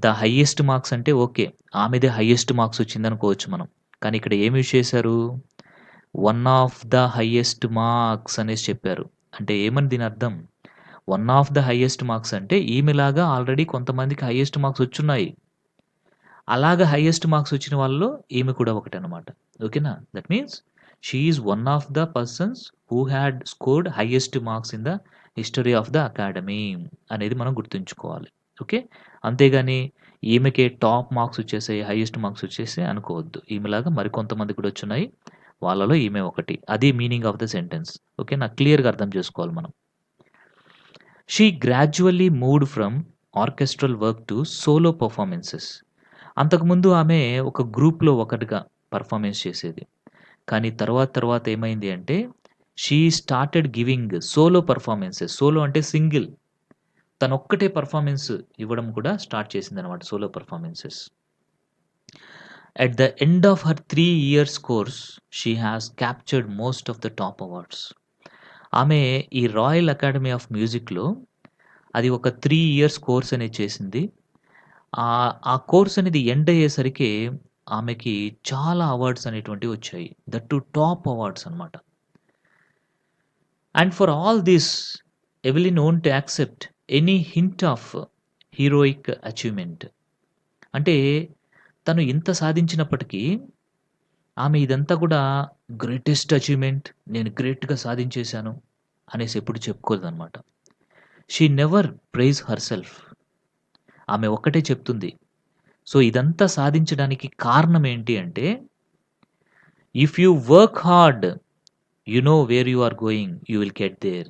ద హైయెస్ట్ మార్క్స్ అంటే ఓకే. ఆమెదే హైయెస్ట్ మార్క్స్ వచ్చిందనుకోవచ్చు మనం. కానీ ఇక్కడ ఏమి యూజ్ చేశారు? One of the highest marks అనేసి చెప్పారు. అంటే ఏమని దీని అర్థం? One of the highest marks అంటే ఈమెలాగా ఆల్రెడీ కొంతమందికి హైయెస్ట్ మార్క్స్ వచ్చున్నాయి. అలాగా హైయెస్ట్ మార్క్స్ వచ్చిన వాళ్ళలో ఈమె కూడా ఒకటనమాట. ఓకేనా? That means she is one of the persons who had scored highest marks in the history of the academy అనేది మనం గుర్తుంచుకోవాలి. ఓకే. అంతేగాని ఈమెకే టాప్ మార్క్స్ వచ్చేసాయి, హైయెస్ట్ మార్క్స్ వచ్చేసాయి అనుకోవద్దు. ఈమెలాగా మరికొంతమందికి కూడా వచ్చున్నాయి. వాళ్ళలో ఈమె ఒకటి. అది మీనింగ్ ఆఫ్ ద సెంటెన్స్. ఓకేనా? క్లియర్‌గా అర్థం చేసుకోవాలి మనం. She gradually moved from orchestral work to solo performances. అంతకుముందు ఆమె ఒక గ్రూప్‌లో ఒకటిగా పెర్ఫార్మన్స్ చేసేది. కానీ తర్వాత తర్వాత ఏమైంది అంటే she started giving solo performances. Solo అంటే సింగిల్. తనొక్కటే పెర్ఫార్మన్స్ ఇవ్వడం కూడా స్టార్ట్ చేసిందనమాట, solo performances. At the end of her 3 years course she has captured most of the top awards. ఆమె ఈ రాయల్ అకాడమీ ఆఫ్ మ్యూజిక్‌లో అది ఒక 3 ఇయర్స్ కోర్స్ అనేది చేసింది. ఆ కోర్స్ అనేది ఎండ్ అయ్యేసరికి ఆమెకి చాలా అవార్డ్స్ అనేటువంటివి వచ్చాయి. దట్ టు టాప్ అవార్డ్స్ అన్నమాట. And for all this Evelyn won't accept any hint of heroic achievement. అంటే తను ఇంత సాధించినప్పటికీ ఆమె ఇదంతా కూడా గ్రేటెస్ట్ అచీవ్‌మెంట్, నేను గ్రేట్‌గా సాధించేశాను అనేసి ఎప్పుడు చెప్పుకోదనమాట. She never praise herself. ఆమె ఒక్కటే చెప్తుంది. సో, ఇదంతా సాధించడానికి కారణం ఏంటి అంటే, if you work hard, you know where you are going, you will get there.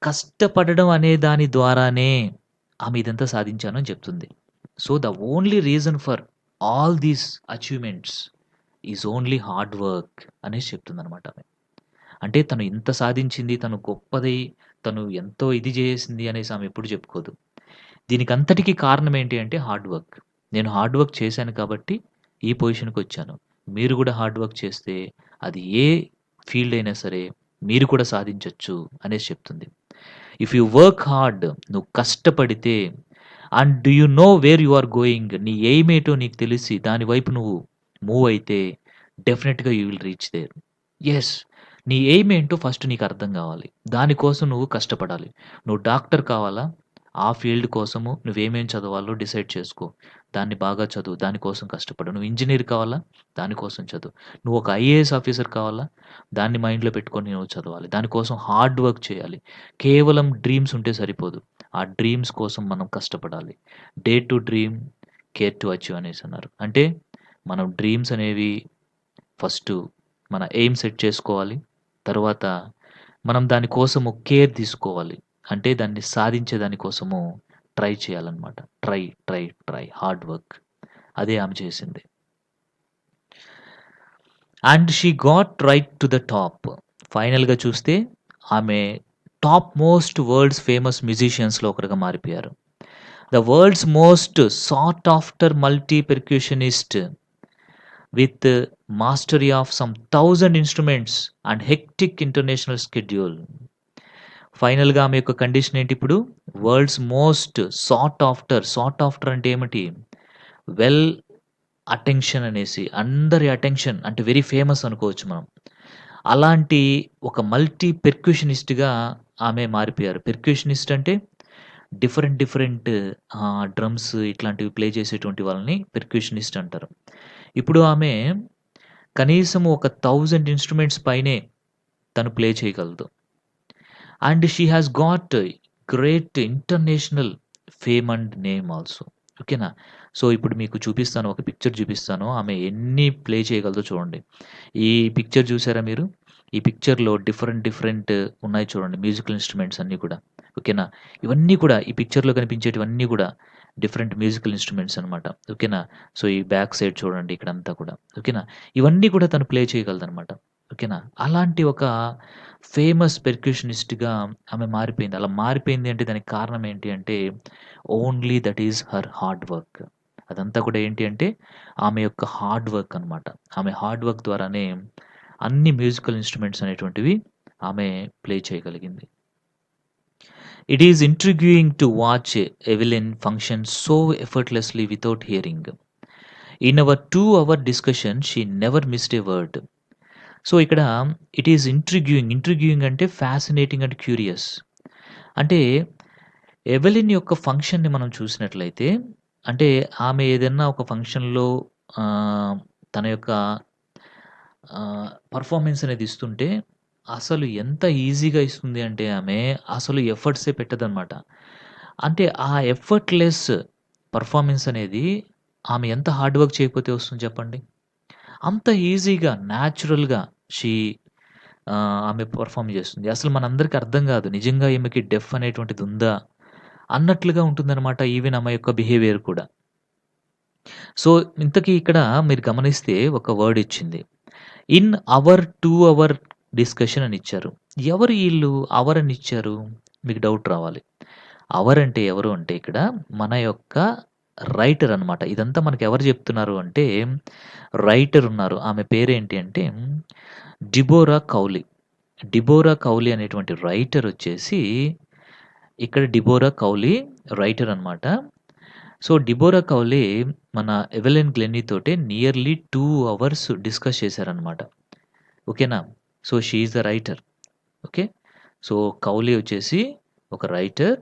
కష్టపడడం అనే దాని ద్వారానే ఆమె ఇదంతా సాధించాను అని చెప్తుంది. So, the only reason for all these achievements is only hard work అనేసి చెప్తుందనమాట ఆమె. అంటే తను ఇంత సాధించింది, తను గొప్పది, తను ఎంతో ఇది చేసింది అనేసి ఆమె ఎప్పుడు చెప్పుకోదు. దీనికంతటికి కారణం ఏంటి అంటే హార్డ్ వర్క్. నేను హార్డ్ వర్క్ చేశాను కాబట్టి ఈ పొజిషన్‌కొచ్చాను. మీరు కూడా హార్డ్ వర్క్ చేస్తే అది ఏ ఫీల్డ్ అయినా సరే మీరు కూడా సాధించొచ్చు అనేసి చెప్తుంది. ఇఫ్ యూ వర్క్ హార్డ్, నువ్వు కష్టపడితే and do you know where you are going? నీ ఎయిమ్ ఏటో నీకు తెలిసి దాని వైపు నువ్వు మూవ్ అయితే డెఫినిట్‌గా you will reach there. Yes. నీ ఎయిమ్ ఏంటో ఫస్ట్ నీకు అర్థం గావాలి. దానికోసం నువ్వు కష్టపడాలి. నువ్వు డాక్టర్ కావాలా? ఆ ఫీల్డ్ కోసము నువ్వేమేం చదవాలో డిసైడ్ చేసుకో. దాన్ని బాగా చదువు. దానికోసం కష్టపడు. నువ్వు ఇంజినీర్ కావాలా? దానికోసం చదువు. నువ్వు ఒక ఐఏఎస్ ఆఫీసర్ కావాలా? దాన్ని మైండ్‌లో పెట్టుకొని నువ్వు చదవాలి. దానికోసం హార్డ్ వర్క్ చేయాలి. కేవలం డ్రీమ్స్ ఉంటే సరిపోదు. ఆ డ్రీమ్స్ కోసం మనం కష్టపడాలి. Dare to dream, care to achieve అనేసన్నారు. అంటే మనం డ్రీమ్స్ అనేవి ఫస్టు మన ఎయిమ్ సెట్ చేసుకోవాలి. తరువాత మనం దాని కోసము కేర్ తీసుకోవాలి. అంటే దాన్ని సాధించే దాని కోసము ట్రై చేయాలన్నమాట. Try, try, try hard work. అదే ఆమె చేసింది. And she got right to the top. ఫైనల్‌గా చూస్తే ఆమె టాప్ మోస్ట్ వరల్డ్స్ ఫేమస్ మ్యూజిషియన్స్‌లో ఒకరుగా మారిపోయారు. The world's most sought after multi percussionist with mastery of some 1000 instruments and hectic international schedule. ఫైనల్‌గా ఆమె యొక్క కండిషన్ ఏంటి ఇప్పుడు? వరల్డ్స్ మోస్ట్ సాట్ ఆఫ్టర్ అంటే ఏమిటి? వెల్ అటెన్షన్ అనేసి అందరి అటెన్షన్ అంటే వెరీ ఫేమస్ అనుకోవచ్చు మనం. అలాంటి ఒక మల్టీ పెర్క్యూషనిస్ట్‌గా ఆమె మారిపోయారు. పెర్క్యూషనిస్ట్ అంటే డిఫరెంట్ డిఫరెంట్ డ్రమ్స్ ఇట్లాంటివి ప్లే చేసేటువంటి వాళ్ళని పెర్క్యూషనిస్ట్ అంటారు. ఇప్పుడు ఆమె కనీసం ఒక 1000 ఇన్‌స్ట్రుమెంట్స్ పైనే తను ప్లే చేయగలదు. And she has got great international fame and name also. ఓకేనా? సో, ఇప్పుడు మీకు చూపిస్తాను. ఒక పిక్చర్ చూపిస్తాను. ఆమె ఎన్ని ప్లే చేయగలదో చూడండి. ఈ పిక్చర్ చూసారా మీరు? ఈ పిక్చర్‌లో డిఫరెంట్ డిఫరెంట్ ఉన్నాయి చూడండి. మ్యూజికల్ ఇన్‌స్ట్రుమెంట్స్ అన్నీ కూడా. ఓకేనా? ఇవన్నీ కూడా ఈ పిక్చర్‌లో కనిపించేటివన్నీ కూడా డిఫరెంట్ మ్యూజికల్ ఇన్‌స్ట్రుమెంట్స్ అనమాట. ఓకేనా? సో, ఈ బ్యాక్ సైడ్ చూడండి ఇక్కడంతా కూడా. ఓకేనా? ఇవన్నీ కూడా తను ప్లే చేయగలదనమాట. ఓకేనా? అలాంటి ఒక ఫేమస్ పెర్క్యూషనిస్ట్‌గా ఆమె మారిపోయింది. అలా మారిపోయింది అంటే దానికి కారణం ఏంటి అంటే only that is her hard work. అదంతా కూడా ఏంటి అంటే ఆమె యొక్క హార్డ్ వర్క్ అనమాట. ఆమె హార్డ్ వర్క్ ద్వారానే అన్ని మ్యూజికల్ ఇన్‌స్ట్రుమెంట్స్ అనేటువంటివి ఆమె ప్లే చేయగలిగింది. It is intriguing to watch Evelyn function so effortlessly without hearing. In our 2 hour discussion she never missed a word. So, ఇక్కడ ఇట్ ఈస్ ఇంట్రిగ్యూయింగ్ అంటే fascinating and curious. అంటే Evelyn యొక్క ఫంక్షన్‌ని మనం చూసినట్లయితే అంటే ఆమె ఏదన్నా ఒక ఫంక్షన్‌లో తన యొక్క పెర్ఫార్మన్స్ అనేది ఇస్తుంటే అసలు ఎంత ఈజీగా ఇస్తుంది అంటే ఆమె అసలు ఎఫర్ట్సే పెట్టదనమాట. అంటే ఆ ఎఫర్ట్‌లెస్ పెర్ఫార్మన్స్ అనేది ఆమె ఎంత హార్డ్ వర్క్ చేయకపోతే వస్తుంది చెప్పండి? అంత ఈజీగా న్యాచురల్‌గా షీ ఆమె పెర్ఫార్మ్ చేస్తుంది. అసలు మనందరికి అర్థం కాదు. నిజంగా ఈమెకి డెఫ్ అనేటువంటిది ఉందా? అన్నట్లుగా ఉంటుందనమాట ఈవెన్ ఆమె యొక్క బిహేవియర్ కూడా. సో, ఇంతకీ ఇక్కడ మీరు గమనిస్తే ఒక వర్డ్ ఇచ్చింది. ఇన్ అవర్ 2 అవర్ డిస్కషన్ అని ఇచ్చారు. ఎవరు ఈళ్ళు అవర్ అని ఇచ్చారు? మీకు డౌట్ రావాలి. అవర్ అంటే ఎవరు అంటే ఇక్కడ మన యొక్క రైటర్ అనమాట. ఇదంతా మనకు ఎవరు చెప్తున్నారు అంటే రైటర్ ఉన్నారు. ఆమె పేరేంటి అంటే డిబోరా కౌలి. డిబోరా కౌలి అనేటువంటి రైటర్ వచ్చేసి ఇక్కడ డిబోరా కౌలి రైటర్ అనమాట. సో, డిబోరా కౌలి మన ఎవెలిన్ గ్లెన్నీ తోటి నియర్లీ 2 అవర్స్ డిస్కస్ చేశారనమాట. ఓకేనా? So, she is the writer. Okay. So, Cowley వచ్చేసి ఒక రైటర్.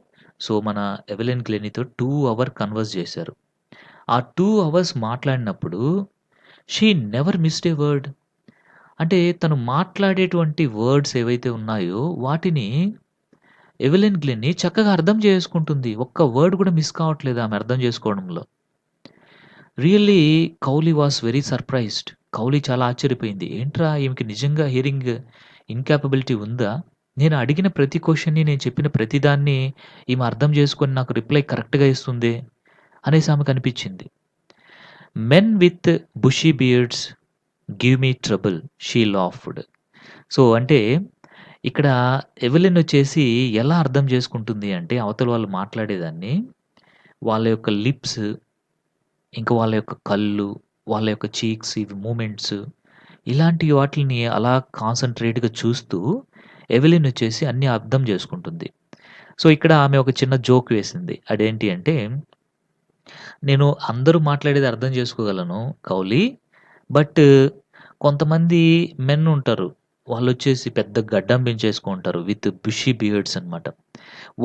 సో, మన ఎవెలిన్ గ్లెన్నీతో 2 అవర్ కన్వర్స్ చేశారు. ఆ 2 అవర్స్ మాట్లాడినప్పుడు she never missed a word. అంటే తను మాట్లాడేటువంటి వర్డ్స్ ఏవైతే ఉన్నాయో వాటిని ఎవెలిన్ గ్లెన్నీ చక్కగా అర్థం చేసుకుంటుంది. ఒక్క వర్డ్ కూడా మిస్ కావట్లేదు ఆమె అర్థం చేసుకోవడంలో. Really Cowley was very surprised. Cowley చాలా ఆశ్చర్యపోయింది. ఏంట్రా ఈమెకి నిజంగా హియరింగ్ ఇన్‌కేపబిలిటీ ఉందా? నేను అడిగిన ప్రతి క్వెషన్‌ని నేను చెప్పిన ప్రతి దాన్ని ఈమె అర్థం చేసుకొని నాకు రిప్లై కరెక్ట్‌గా ఇస్తుందే అనేసి ఆమెకనిపించింది. Men with bushy beards give me trouble she laughed. So, అంటే ఇక్కడ ఎవెలిన్ వచ్చేసి ఎలా అర్థం చేసుకుంటుంది అంటే అవతల వాళ్ళు మాట్లాడేదాన్ని వాళ్ళ యొక్క లిప్స్, ఇంకా వాళ్ళ యొక్క కళ్ళు, వాళ్ళ యొక్క చీక్స్ ఇవి మూవ్‌మెంట్స్ ఇలాంటి వాటిల్ని అలా కాన్సంట్రేట్‌గా చూస్తూ ఎవెలిన్ వచ్చేసి అన్నీ అర్థం చేసుకుంటుంది. సో, ఇక్కడ ఆమె ఒక చిన్న జోక్ వేసింది. అదేంటి అంటే నేను అందరూ మాట్లాడేది అర్థం చేసుకోగలను కౌలి. బట్ కొంతమంది మెన్ ఉంటారు. వాళ్ళొచ్చేసి పెద్ద గడ్డం పెంచేసుకుంటారు విత్ బుషీ బియర్డ్స్ అన్నమాట.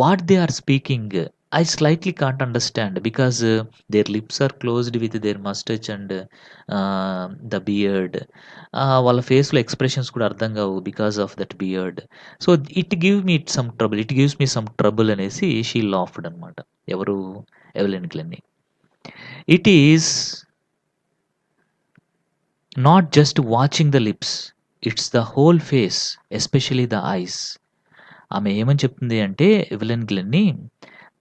What they are speaking I slightly can't understand because their lips are closed with their moustache and the beard. వాళ్ళ ఫేస్‌లో ఎక్స్‌ప్రెషన్స్ కూడా అర్థం కావు because of that beard. So, it gives me some trouble అనేసి she laughed అన్నమాట. ఎవరు? Evelyn Glennie. It is not just watching the lips. It's the whole face especially the eyes. ఆమె ఏమని చెప్తుంది అంటే ఎవెలిన్ గ్లెన్నీ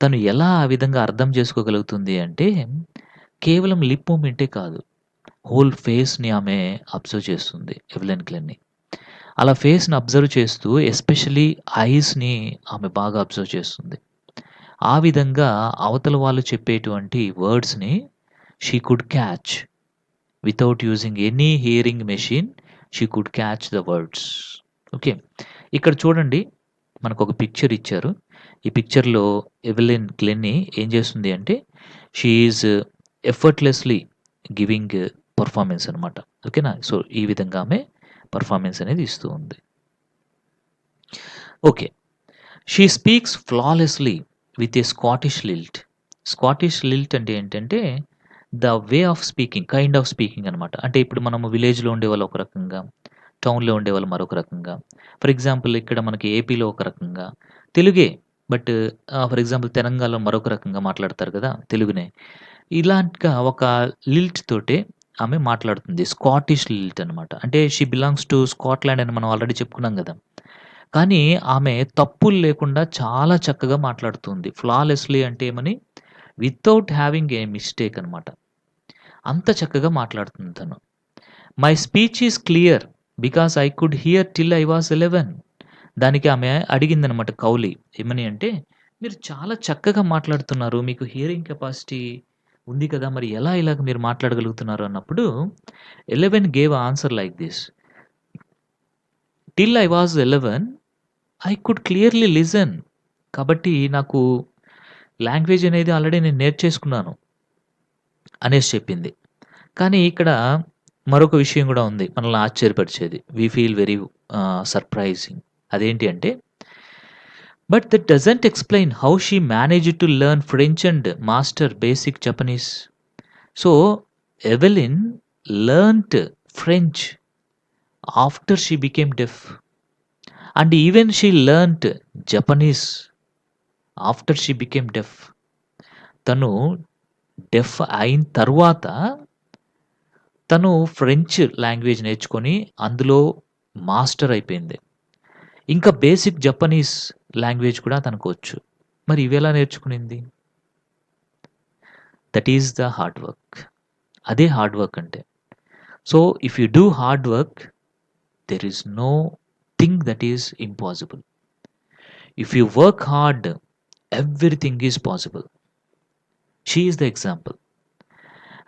తను ఎలా ఆ విధంగా అర్థం చేసుకోగలుగుతుంది అంటే కేవలం లిప్ మూవ్‌మెంటే కాదు. హోల్ ఫేస్‌ని ఆమె అబ్జర్వ్ చేస్తుంది ఎవెలిన్ గ్లెన్నీ. అలా ఫేస్‌ని అబ్జర్వ్ చేస్తూ ఎస్పెషల్లీ ఐస్‌ని ఆమె బాగా అబ్జర్వ్ చేస్తుంది. ఆ విధంగా అవతల వాళ్ళు చెప్పేటువంటి వర్డ్స్‌ని she could catch. Without using any hearing machine she could catch the words. Okay. ఇక్కడ చూడండి మనకొక పిక్చర్ ఇచ్చారు. ఈ పిక్చర్‌లో ఎవెలిన్ గ్లెన్నీ ఏం చేస్తుంది అంటే she is effortlessly giving performance అన్నమాట. ఓకేనా? సో, ఈ విధంగా ఆమె పెర్ఫార్మన్స్ అనేది ఇస్తూ ఉంది. Okay. She speaks flawlessly with a Scottish lilt. Scottish lilt అంటే ఏంటంటే the way of speaking, kind of speaking అనమాట. అంటే ఇప్పుడు మనము విలేజ్‌లో ఉండేవాళ్ళు ఒక రకంగా, టౌన్‌లో ఉండేవాళ్ళు మరొక రకంగా. ఫర్ ఎగ్జాంపుల్ ఇక్కడ మనకి ఏపీలో ఒక రకంగా, తెలుగే బట్ ఫర్ ఎగ్జాంపుల్ తెలంగాణలో మరొక రకంగా మాట్లాడతారు కదా! తెలుగునే. ఇలాంటిగా ఒక లిల్ట్ తోటే ఆమె మాట్లాడుతుంది. స్కాటిష్ లిల్ట్ అనమాట. అంటే షీ బిలాంగ్స్ టు స్కాట్లాండ్ అని మనం ఆల్రెడీ చెప్పుకున్నాం గదా! కానీ ఆమె తప్పులు లేకుండా చాలా చక్కగా మాట్లాడుతుంది. ఫ్లాలెస్‌లీ అంటే ఏమని? వితౌట్ హావింగ్ ఏ మిస్టేక్ అనమాట. అంత చక్కగా మాట్లాడుతుంది తను. My speech is clear because I could hear till I was 11. దానికి ఆమె అడిగిందనమాట కౌలి. ఏమని అంటే, "మీరు చాలా చక్కగా మాట్లాడుతున్నారు. మీకు హియరింగ్ కెపాసిటీ ఉంది కదా! మరి ఎలా ఇలాగ మీరు మాట్లాడగలుగుతున్నారు?" అన్నప్పుడు 11 gave answer like this. "Till I was 11 I could clearly listen." కాబట్టి నాకు లాంగ్వేజ్ అనేది ఆల్రెడీ నేను నేర్చేసుకున్నాను అనేసి చెప్పింది. కానీ ఇక్కడ మరొక విషయం గూడా ఉంది. మనల్ని ఆశ్చర్యపరిచేది. We feel very surprising. అదేంటి అంటే, but that doesn't explain how she managed to learn French and master basic Japanese. So, Evelyn learnt French after she became deaf. And even she learnt Japanese after she became deaf. తను deaf అయిన తరువాత తను French language నేర్చుకొని అందులో master అయిపోయింది. ఇంకా basic Japanese language కూడా తనకొచ్చు. మరి ఇవెలా నేర్చుకునింది? That is the hard work. అదే హార్డ్ వర్క్ అంటే. So, if you do hard work there is no thing that is impossible. If you work hard everything is possible. She is the example.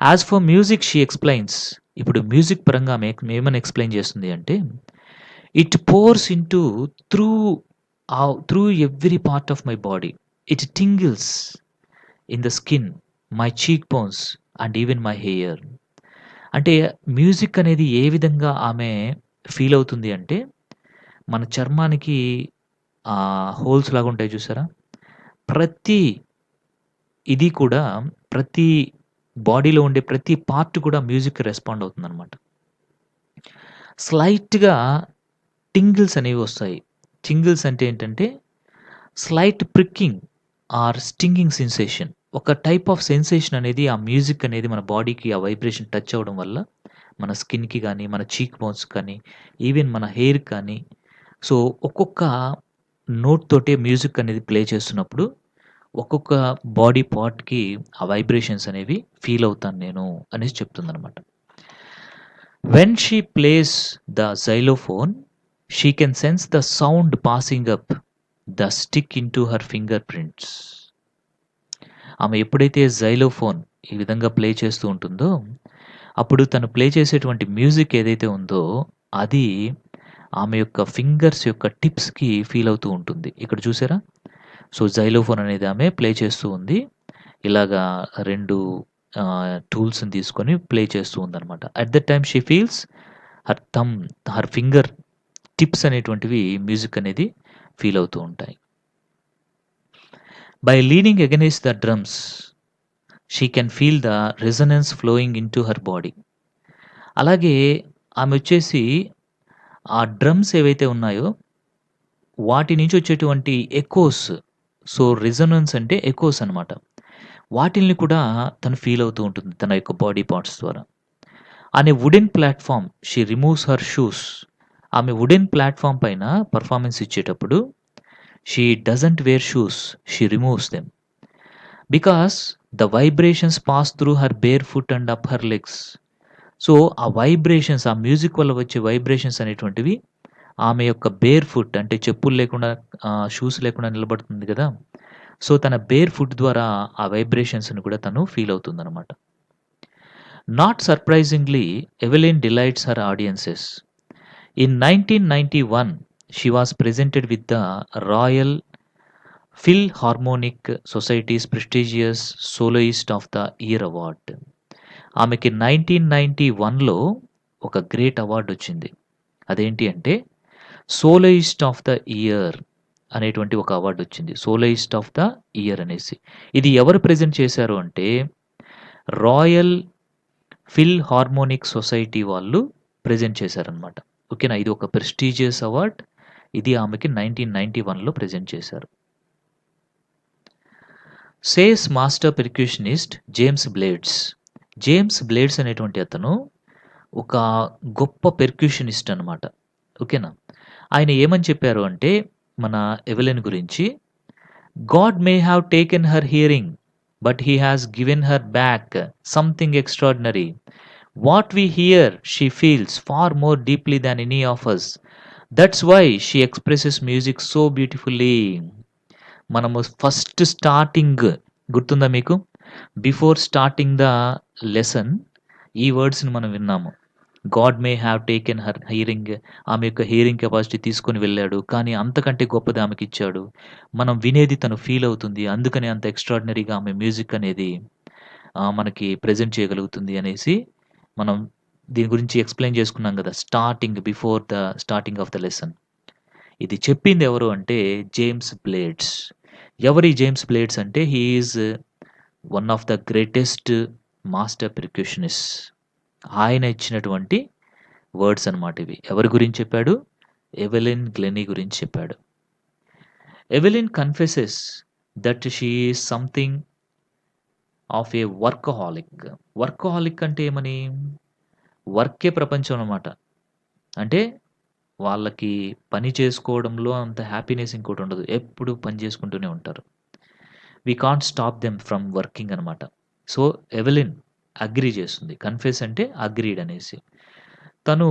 As for music she explains. ఇప్పుడు music పరంగా ఆమె ఏమని explain చేస్తుంది అంటే, it pours into through through every part of my body. It tingles in the skin, my cheek bones and even my hair. అంటే music అనేది ఏ విధంగా ఆమె ఫీల్ అవుతుంది అంటే, మన చర్మానికి హోల్స్ లాగా ఉంటాయి చూసారా? ప్రతి ఇది కూడా ప్రతి బాడీలో ఉండే ప్రతి పార్ట్ కూడా మ్యూజిక్‌కి రెస్పాండ్ అవుతుందనమాట. స్లైట్‌గా టింగిల్స్ అనేవి వస్తాయి. టింగిల్స్ అంటే ఏంటంటే, slight pricking or stinging sensation. ఒక టైప్ ఆఫ్ సెన్సేషన్ అనేది ఆ మ్యూజిక్ అనేది మన బాడీకి ఆ వైబ్రేషన్ టచ్ అవ్వడం వల్ల, మన స్కిన్‌కి గానీ, మన చీక్ బోన్స్ కానీ, ఈవెన్ మన హెయిర్‌కి కానీ, సో, ఒక్కొక్క నోట్ తోటే మ్యూజిక్ అనేది ప్లే చేస్తున్నప్పుడు, ఒక్కొక్క బాడీ పార్ట్‌కి ఆ వైబ్రేషన్స్ అనేవి ఫీల్ అవుతాను నేను అనేసి చెప్తుందనమాట. When she plays the xylophone, she can sense the sound passing up the stick into her finger prints. ఆమె ఎప్పుడైతే జైలోఫోన్ ఈ విధంగా ప్లే చేస్తూ ఉంటుందో, అప్పుడు తను ప్లే చేసేటువంటి మ్యూజిక్ ఏదైతే ఉందో, అది ఆమె యొక్క ఫింగర్స్ యొక్క టిప్స్‌కి ఫీల్ అవుతూ ఉంటుంది. ఇక్కడ చూసారా? సో, జైలోఫోన్ అనేది ఆమె ప్లే చేస్తూ ఉంది. ఇలాగా 2 టూల్స్‌ని తీసుకొని ప్లే చేస్తూ ఉందనమాట. At that time she feels her thumb, her finger tips అనేటువంటివి మ్యూజిక్ అనేది ఫీల్ అవుతూ ఉంటాయి. By leaning against the drums she can feel the resonance flowing into her body. అలాగే ఆమె ఆ డ్రమ్స్ ఏవైతే ఉన్నాయో వాటి నుంచి వచ్చేటువంటి ఎకోస్. సో, రెసొనెన్స్ అంటే ఎకోస్ అనమాట. వాటిల్ని కూడా తను ఫీల్ అవుతూ ఉంటుంది తన యొక్క బాడీ పార్ట్స్ ద్వారా. On a wooden platform she removes her shoes. ఆమె వుడెన్ ప్లాట్‌ఫార్మ్ పైన పెర్ఫార్మన్స్ ఇచ్చేటప్పుడు she doesn't wear shoes. She removes them. Because the vibrations pass through her bare foot and up her legs. So, ఆ vibrations, ఆ music వల్ల వచ్చే vibrations అనేటువంటివి ఆమె యొక్క బేర్ ఫుట్ అంటే చెప్పులు లేకుండా, షూస్ లేకుండా నిలబడుతుంది గదా! సో, తన బేర్ ఫుట్ ద్వారా ఆ వైబ్రేషన్స్‌ని కూడా తను ఫీల్ అవుతుందనమాట. Not surprisingly Evelyn delights her audiences. In 1991 she was presented with the Royal Philharmonic Society's prestigious soloist of the year award. ఆమెకి 1991లో ఒక గ్రేట్ అవార్డొచ్చింది. అదేంటి అంటే సోలోయిస్ట్ ఆఫ్ ద ఇయర్ అనేటువంటి ఒక అవార్డొచ్చింది. సోలోయిస్ట్ ఆఫ్ ద ఇయర్ అనేసి. ఇది ఎవరు ప్రెజెంట్ చేశారు అంటే రాయల్ ఫిల్హార్మోనిక్ సొసైటీ వాళ్ళు ప్రెజెంట్ చేశారనమాట. ఓకేనా. ఇది ఒక ప్రెస్టీజియస్ అవార్డ్. ఇది ఆమెకి 1991లో ప్రెజెంట్ చేశారు. Says master percussionist James Blades. James Blades అనేటువంటి అతను ఒక గొప్ప పెర్క్యూషనిస్ట్ అనమాట. ఓకేనా. ఆయన ఏమని చెప్పారు అంటే మన ఎవెలిన్ గురించి, God may have taken her hearing but he has given her back something extraordinary. What we hear she feels far more deeply than any of us. That's why she expresses music so beautifully. మనము first starting గుర్తుందా మీకు? Before starting the lesson ఈ వర్డ్స్‌ని మనం విన్నాము. God may have taken her hearing. ఆమె యొక్క hearing capacity తీసుకొని వెళ్ళాడు. కానీ అంతకంటే గొప్పది ఆమెకిచ్చాడు. మనం వినేది తను ఫీల్ అవుతుంది. అందుకనే అంత ఎక్స్ట్రార్డినరీగా ఆమె మ్యూజిక్ అనేది మనకి ప్రెజెంట్ చేయగలుగుతుంది అనేసి మనం దీని గురించి ఎక్స్‌ప్లెయిన్ చేసుకున్నాం గదా! Before the starting of the lesson. ఇది చెప్పింది ఎవరు అంటే జేమ్స్ బ్లేడ్స్. ఎవరు ఈ జేమ్స్ బ్లేడ్స్ అంటే he is one of the greatest master percussionist. ఆయన ఇచ్చినటువంటి వర్డ్స్ అనమాట ఇవి. ఎవరి గురించి చెప్పాడు? ఎవెలిన్ గ్లెనీ గురించి చెప్పాడు. Evelyn confesses that she is something of A workaholic. Workaholic అంటే ఏమని? వర్కే ప్రపంచం అనమాట. అంటే వాళ్ళకి పని చేసుకోవడంలో అంత హ్యాపీనెస్ ఇంకోటుండదు. ఎప్పుడు పని చేసుకుంటూనే ఉంటారు. We can't stop them from working అనమాట. సో, ఎవెలిన్ అగ్రీ చేస్తుంది. కన్ఫెస్ అంటే అగ్రీడ్ అనేసి. తను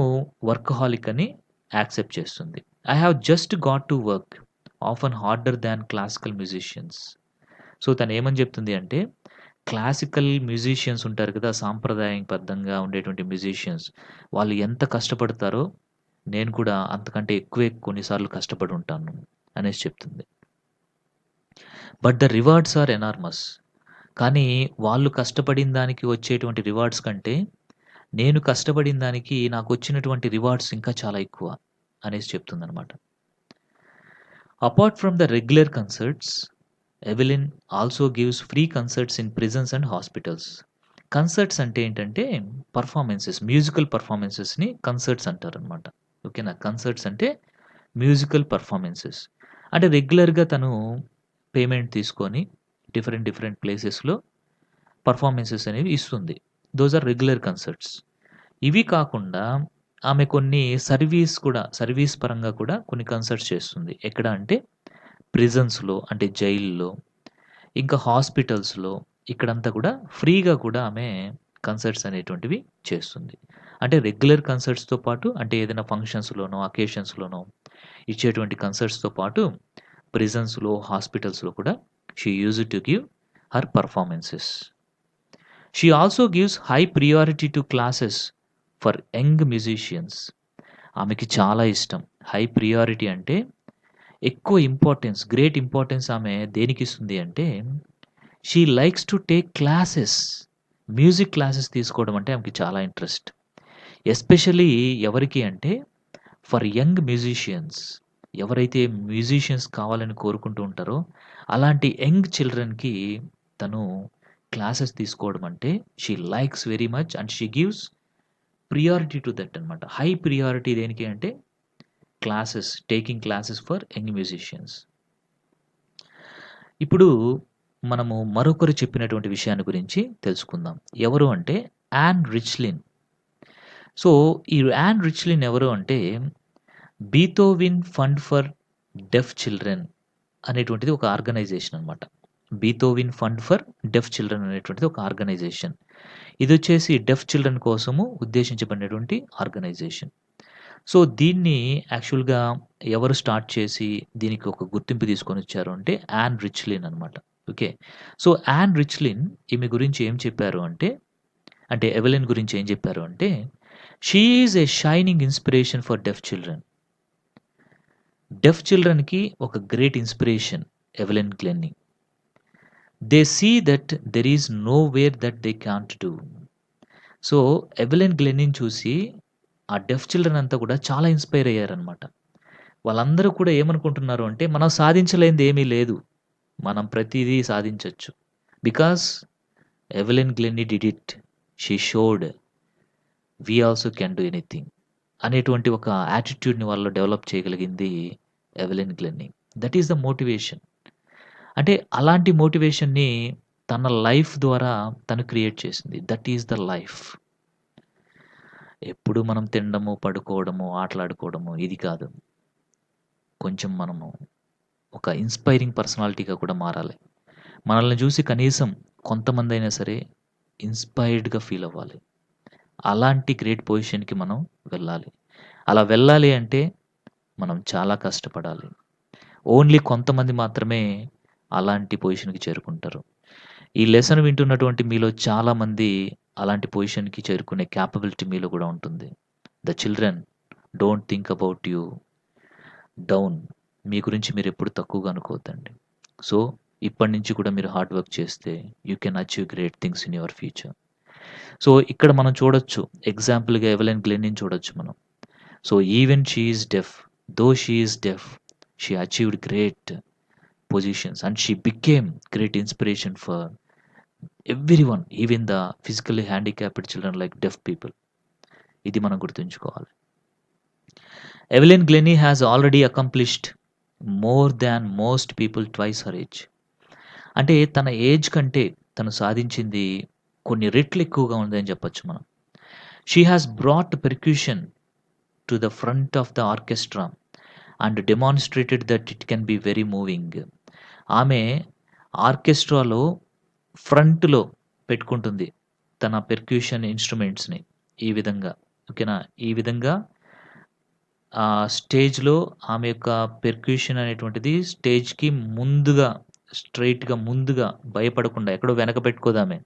వర్కహాలిక్ అని యాక్సెప్ట్ చేస్తుంది. I have just got to work often harder than classical musicians. So, తనేమని చెప్తుంది అంటే క్లాసికల్ మ్యూజిషియన్స్ ఉంటారు కదా! సాంప్రదాయబద్ధంగా ఉండేటువంటి మ్యూజిషియన్స్. వాళ్ళు ఎంత కష్టపడతారో నేను కూడా అంతకంటే ఎక్కువే కొన్నిసార్లు కష్టపడి ఉంటాను అనేసి చెప్తుంది. But the rewards are enormous. కానీ వాళ్ళు కష్టపడిన దానికి వచ్చేటువంటి రివార్డ్స్ కంటే నేను కష్టపడిన దానికి నాకొచ్చినటువంటి రివార్డ్స్ ఇంకా చాలా ఎక్కువ అనేసి చెప్తుందనమాట. Apart from the regular concerts, Evelyn also gives free concerts in prisons and hospitals. Concerts అంటే ఏంటంటే పర్ఫార్మెన్సెస్, మ్యూజికల్ పర్ఫార్మెన్సెస్‌ని కన్సర్ట్స్ అంటారనమాట. ఓకేనా. కన్సర్ట్స్ అంటే మ్యూజికల్ పర్ఫార్మెన్సెస్. అంటే రెగ్యులర్‌గా తను పేమెంట్ తీసుకొని డిఫరెంట్ ప్లేసెస్‌లో పర్ఫార్మెన్సెస్ అనేవి ఇస్తుంది. Those are regular concerts. ఇవి కాకుండా ఆమె కొన్ని సర్వీస్ పరంగా కూడా కొన్ని కన్సర్ట్స్ చేస్తుంది. ఎక్కడ అంటే ప్రిజన్స్‌లో అంటే జైల్‌లో, ఇంకా హాస్పిటల్స్‌లో ఇక్కడంతా కూడా ఫ్రీగా కూడా ఆమె కన్సర్ట్స్ అనేటువంటివి చేస్తుంది. అంటే రెగ్యులర్ కన్సర్ట్స్‌తో పాటు అంటే ఏదైనా ఫంక్షన్స్‌లోనో, అకేషన్స్‌లోనో ఇచ్చేటువంటి కన్సర్ట్స్‌తో పాటు ప్రిజన్స్‌లో, హాస్పిటల్స్‌లో కూడా she used to give her performances. She also gives high priority to classes for young musicians. ఆమెకి చాలా ఇష్టం. హై ప్రియారిటీ అంటే ఎక్కువ ఇంపార్టెన్స్, గ్రేట్ ఇంపార్టెన్స్ ఆమె దేనికిస్తుంది అంటే she likes to take classes. Music classes తీసుకోవడం అంటే ఆమెకి చాలా ఇంట్రెస్ట్. ఎస్పెషల్లీ ఎవరికి అంటే ఫర్ యంగ్ మ్యూజిషియన్స్. ఎవరైతే మ్యూజిషియన్స్ కావాలని కోరుకుంటూ ఉంటారో అలాంటి యంగ్ చిల్డ్రన్‌కి తను క్లాసెస్ తీసుకోవడం అంటే she likes very much and she gives priority to that అనమాట. హై ప్రియారిటీ దేనికి అంటే classes, taking classes for young musicians. ఇప్పుడు మనము మరొకరు చెప్పినటువంటి విషయాన్ని గురించి తెలుసుకుందాం. ఎవరు అంటే యాన్ రిచ్లిన్. సో, ఈ యాన్ రిచ్లిన్ ఎవరు అంటే Beethoven fund for deaf children అనేటువంటిది ఒక ఆర్గనైజేషన్ అనమాట. Beethoven fund for deaf children అనేటువంటిది ఒక ఆర్గనైజేషన్. ఇదొచ్చేసి డెఫ్ చిల్డ్రన్ కోసము ఉద్దేశించబడినటువంటి ఆర్గనైజేషన్. సో, దీన్ని యాక్చువల్‌గా ఎవరు స్టార్ట్ చేసి దీనికి ఒక గుర్తింపు తీసుకొనొచ్చారు అంటే యాన్ రిచ్లిన్ అనమాట. ఓకే. సో, యాన్ రిచ్లిన్ ఈమె గురించి ఏం చెప్పారు అంటే ఎవెలిన్ గురించి ఏం చెప్పారు అంటే she is a shining inspiration for deaf children. Deaf చిల్డ్రన్‌కి ఒక great inspiration Evelyn Glennie. They see that there is nowhere that they can't do. So, Evelyn గ్లెన్నీని చూసి ఆ డెఫ్ చిల్డ్రన్ అంతా కూడా చాలా ఇన్‌స్పైర్ అయ్యారనమాట. వాళ్ళందరూ కూడా ఏమనుకుంటున్నారు అంటే మనం సాధించలేనిది ఏమీ లేదు. మనం ప్రతీదీ సాధించొచ్చు. Because Evelyn Glennie did it. She showed we also can do anything అనేటువంటి ఒక యాటిట్యూడ్‌ని వాళ్ళలో డెవలప్ చేయగలిగింది Evelyn Glennie. That is the motivation. అంటే అలాంటి మోటివేషన్‌ని తన లైఫ్ ద్వారా తను క్రియేట్ చేసింది. That is the life. ఎప్పుడు మనం తినడము, పడుకోవడము, ఆటలాడుకోవడము ఇది కాదు. కొంచెం మనము ఒక ఇన్‌స్పైరింగ్ పర్సనాలిటీగా కూడా మారాలి. మనల్ని చూసి కనీసం కొంతమందైనా సరే ఇన్‌స్పైర్డ్‌గా ఫీల్ అవ్వాలి. అలాంటి గ్రేట్ పొజిషన్‌కి మనం వెళ్ళాలి. అలా వెళ్ళాలి అంటే మనం చాలా కష్టపడాలి. ఓన్లీ కొంతమంది మాత్రమే అలాంటి పొజిషన్‌కి చేరుకుంటారు. ఈ లెసన్ వింటున్నటువంటి మీలో చాలామంది అలాంటి పొజిషన్‌కి చేరుకునే కేపబిలిటీ మీలో కూడా ఉంటుంది. The children don't think about you down. మీ గురించి మీరెప్పుడు తక్కువగా అనుకోవద్దండి. సో, ఇప్పటి నుంచి కూడా మీరు హార్డ్ వర్క్ చేస్తే you can achieve great things in your future. So, ఇక్కడ మనం చూడొచ్చు ఎగ్జాంపుల్‌గా ఎవెలిన్ గ్లెన్నీని చూడొచ్చు మనం. So, even she is deaf, though she is deaf, she achieved great positions and she became great inspiration for everyone, even the physically handicapped children like deaf people. ఇది మనం గుర్తుంచుకోవాలి. Evelyn Glennie has already accomplished more than most people twice her age. అంటే తన age కంటే తను సాధించింది కొన్ని రెట్లు ఎక్కువగా ఉందని చెప్పొచ్చు మనం. She has brought percussion to the front of the orchestra and demonstrated that it can be very moving. ఆమె ఆర్కెస్ట్రాలో ఫ్రంట్‌లో పెట్టుకుంటుంది తన పెర్క్యూషన్ ఇన్‌స్ట్రుమెంట్స్‌ని ఈ విధంగా. ఓకేనా? ఈ విధంగా స్టేజ్‌లో ఆమె యొక్క పెర్క్యూషన్ అనేటువంటిది స్టేజ్‌కి ముందుగా స్ట్రెయిట్‌గా ముందుగా భయపడకుండా ఎక్కడో వెనక పెట్టుకోదామె.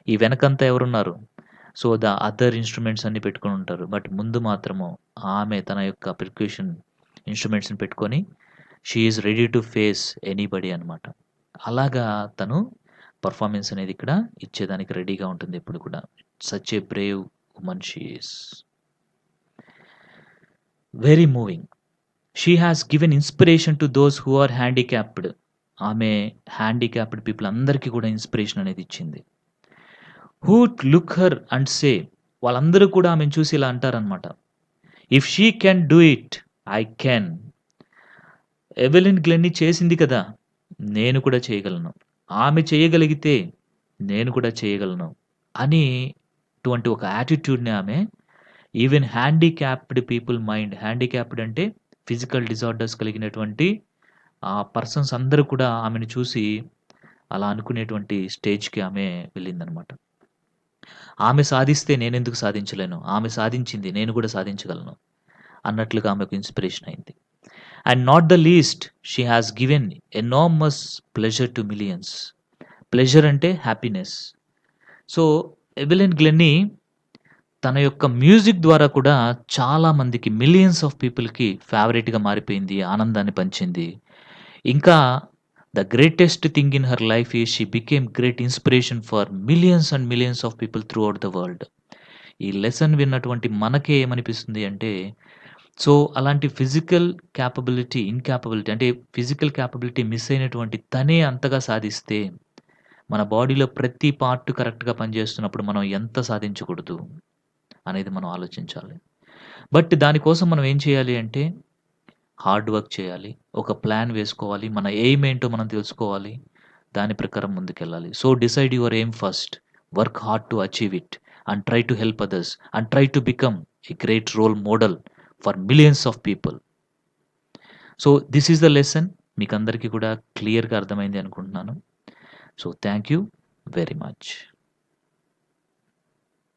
ఈ వెనకంతా ఎవరున్నారు? సో, ద అదర్ ఇన్‌స్ట్రుమెంట్స్ అన్నీ పెట్టుకొని ఉంటారు. బట్ ముందు మాత్రము ఆమె తన యొక్క పెర్క్యూషన్ ఇన్‌స్ట్రుమెంట్స్‌ని పెట్టుకొని she is ready to face anybody అనమాట. అలాగా తను పెర్ఫార్మన్స్ అనేది ఇక్కడ ఇచ్చేదానికి రెడీగా ఉంటుంది ఎప్పుడు కూడా. Such a brave woman she is. Very moving. She has given inspiration to those who are handicapped. ఆమె హ్యాండిక్యాప్డ్ పీపుల్ అందరికీ కూడా ఇన్‌స్పిరేషన్ అనేది ఇచ్చింది. Who look her and say, వాళ్ళందరూ కూడా ఆమెను చూసి ఇలా అంటారనమాట. If she can do it, I can. Evelyn Glennie చేసింది కదా! నేను కూడా చేయగలను. ఆమె చేయగలిగితే నేను కూడా చేయగలను అనేటువంటి ఒక యాటిట్యూడ్‌ని ఆమె even handicapped people mind, handicapped అంటే ఫిజికల్ డిజార్డర్స్ కలిగినటువంటి పర్సన్స్ అందరూ కూడా ఆమెను చూసి అలా అనుకునేటువంటి స్టేజ్‌కి ఆమె వెళ్ళిందనమాట. ఆమె సాధిస్తే నేనెందుకు సాధించలేను? ఆమె సాధించింది నేను కూడా సాధించగలను అన్నట్లుగా ఆమెకు ఇన్‌స్పిరేషన్ అయింది. And not the least she has given enormous pleasure to millions. Pleasure అంటే హ్యాపీనెస్. సో, ఎవెలిన్ గ్లెన్నీ తన యొక్క మ్యూజిక్ ద్వారా కూడా చాలా మందికి మిలియన్స్ ఆఫ్ పీపుల్‌కి ఫేవరెట్‌గా మారిపోయింది. ఆనందాన్ని పంచింది. ఇంకా the greatest thing in her life is she became great inspiration for millions and millions of people through out the world. ఈ లెసన్ విన్నటువంటి మనకే ఏమనిపిస్తుంది అంటే, సో అలాంటి ఫిజికల్ ఇన్‌కేపబిలిటీ అంటే ఫిజికల్ కేపబిలిటీ మిస్ అయినటువంటి తనే అంతగా సాధిస్తే, మన బాడీలో ప్రతి పార్ట్ కరెక్ట్‌గా పనిచేస్తున్నప్పుడు మనం ఎంత సాధించకూడదు అనేది మనం ఆలోచించాలి. బట్ దానికోసం మనం ఏం చేయాలి అంటే, హార్డ్ వర్క్ చేయాలి. ఒక ప్లాన్ వేసుకోవాలి. మన ఎయిమ్ ఏంటో మనం తెలుసుకోవాలి. దాని ప్రకారం ముందుకెళ్ళాలి. So, decide your aim first. Work hard to achieve it and try to help others and try to become a great role model for millions of people. So, this is the lesson. మీకందరికీ కూడా క్లియర్‌గా అర్థమైంది అనుకుంటున్నాను. So, thank you very much.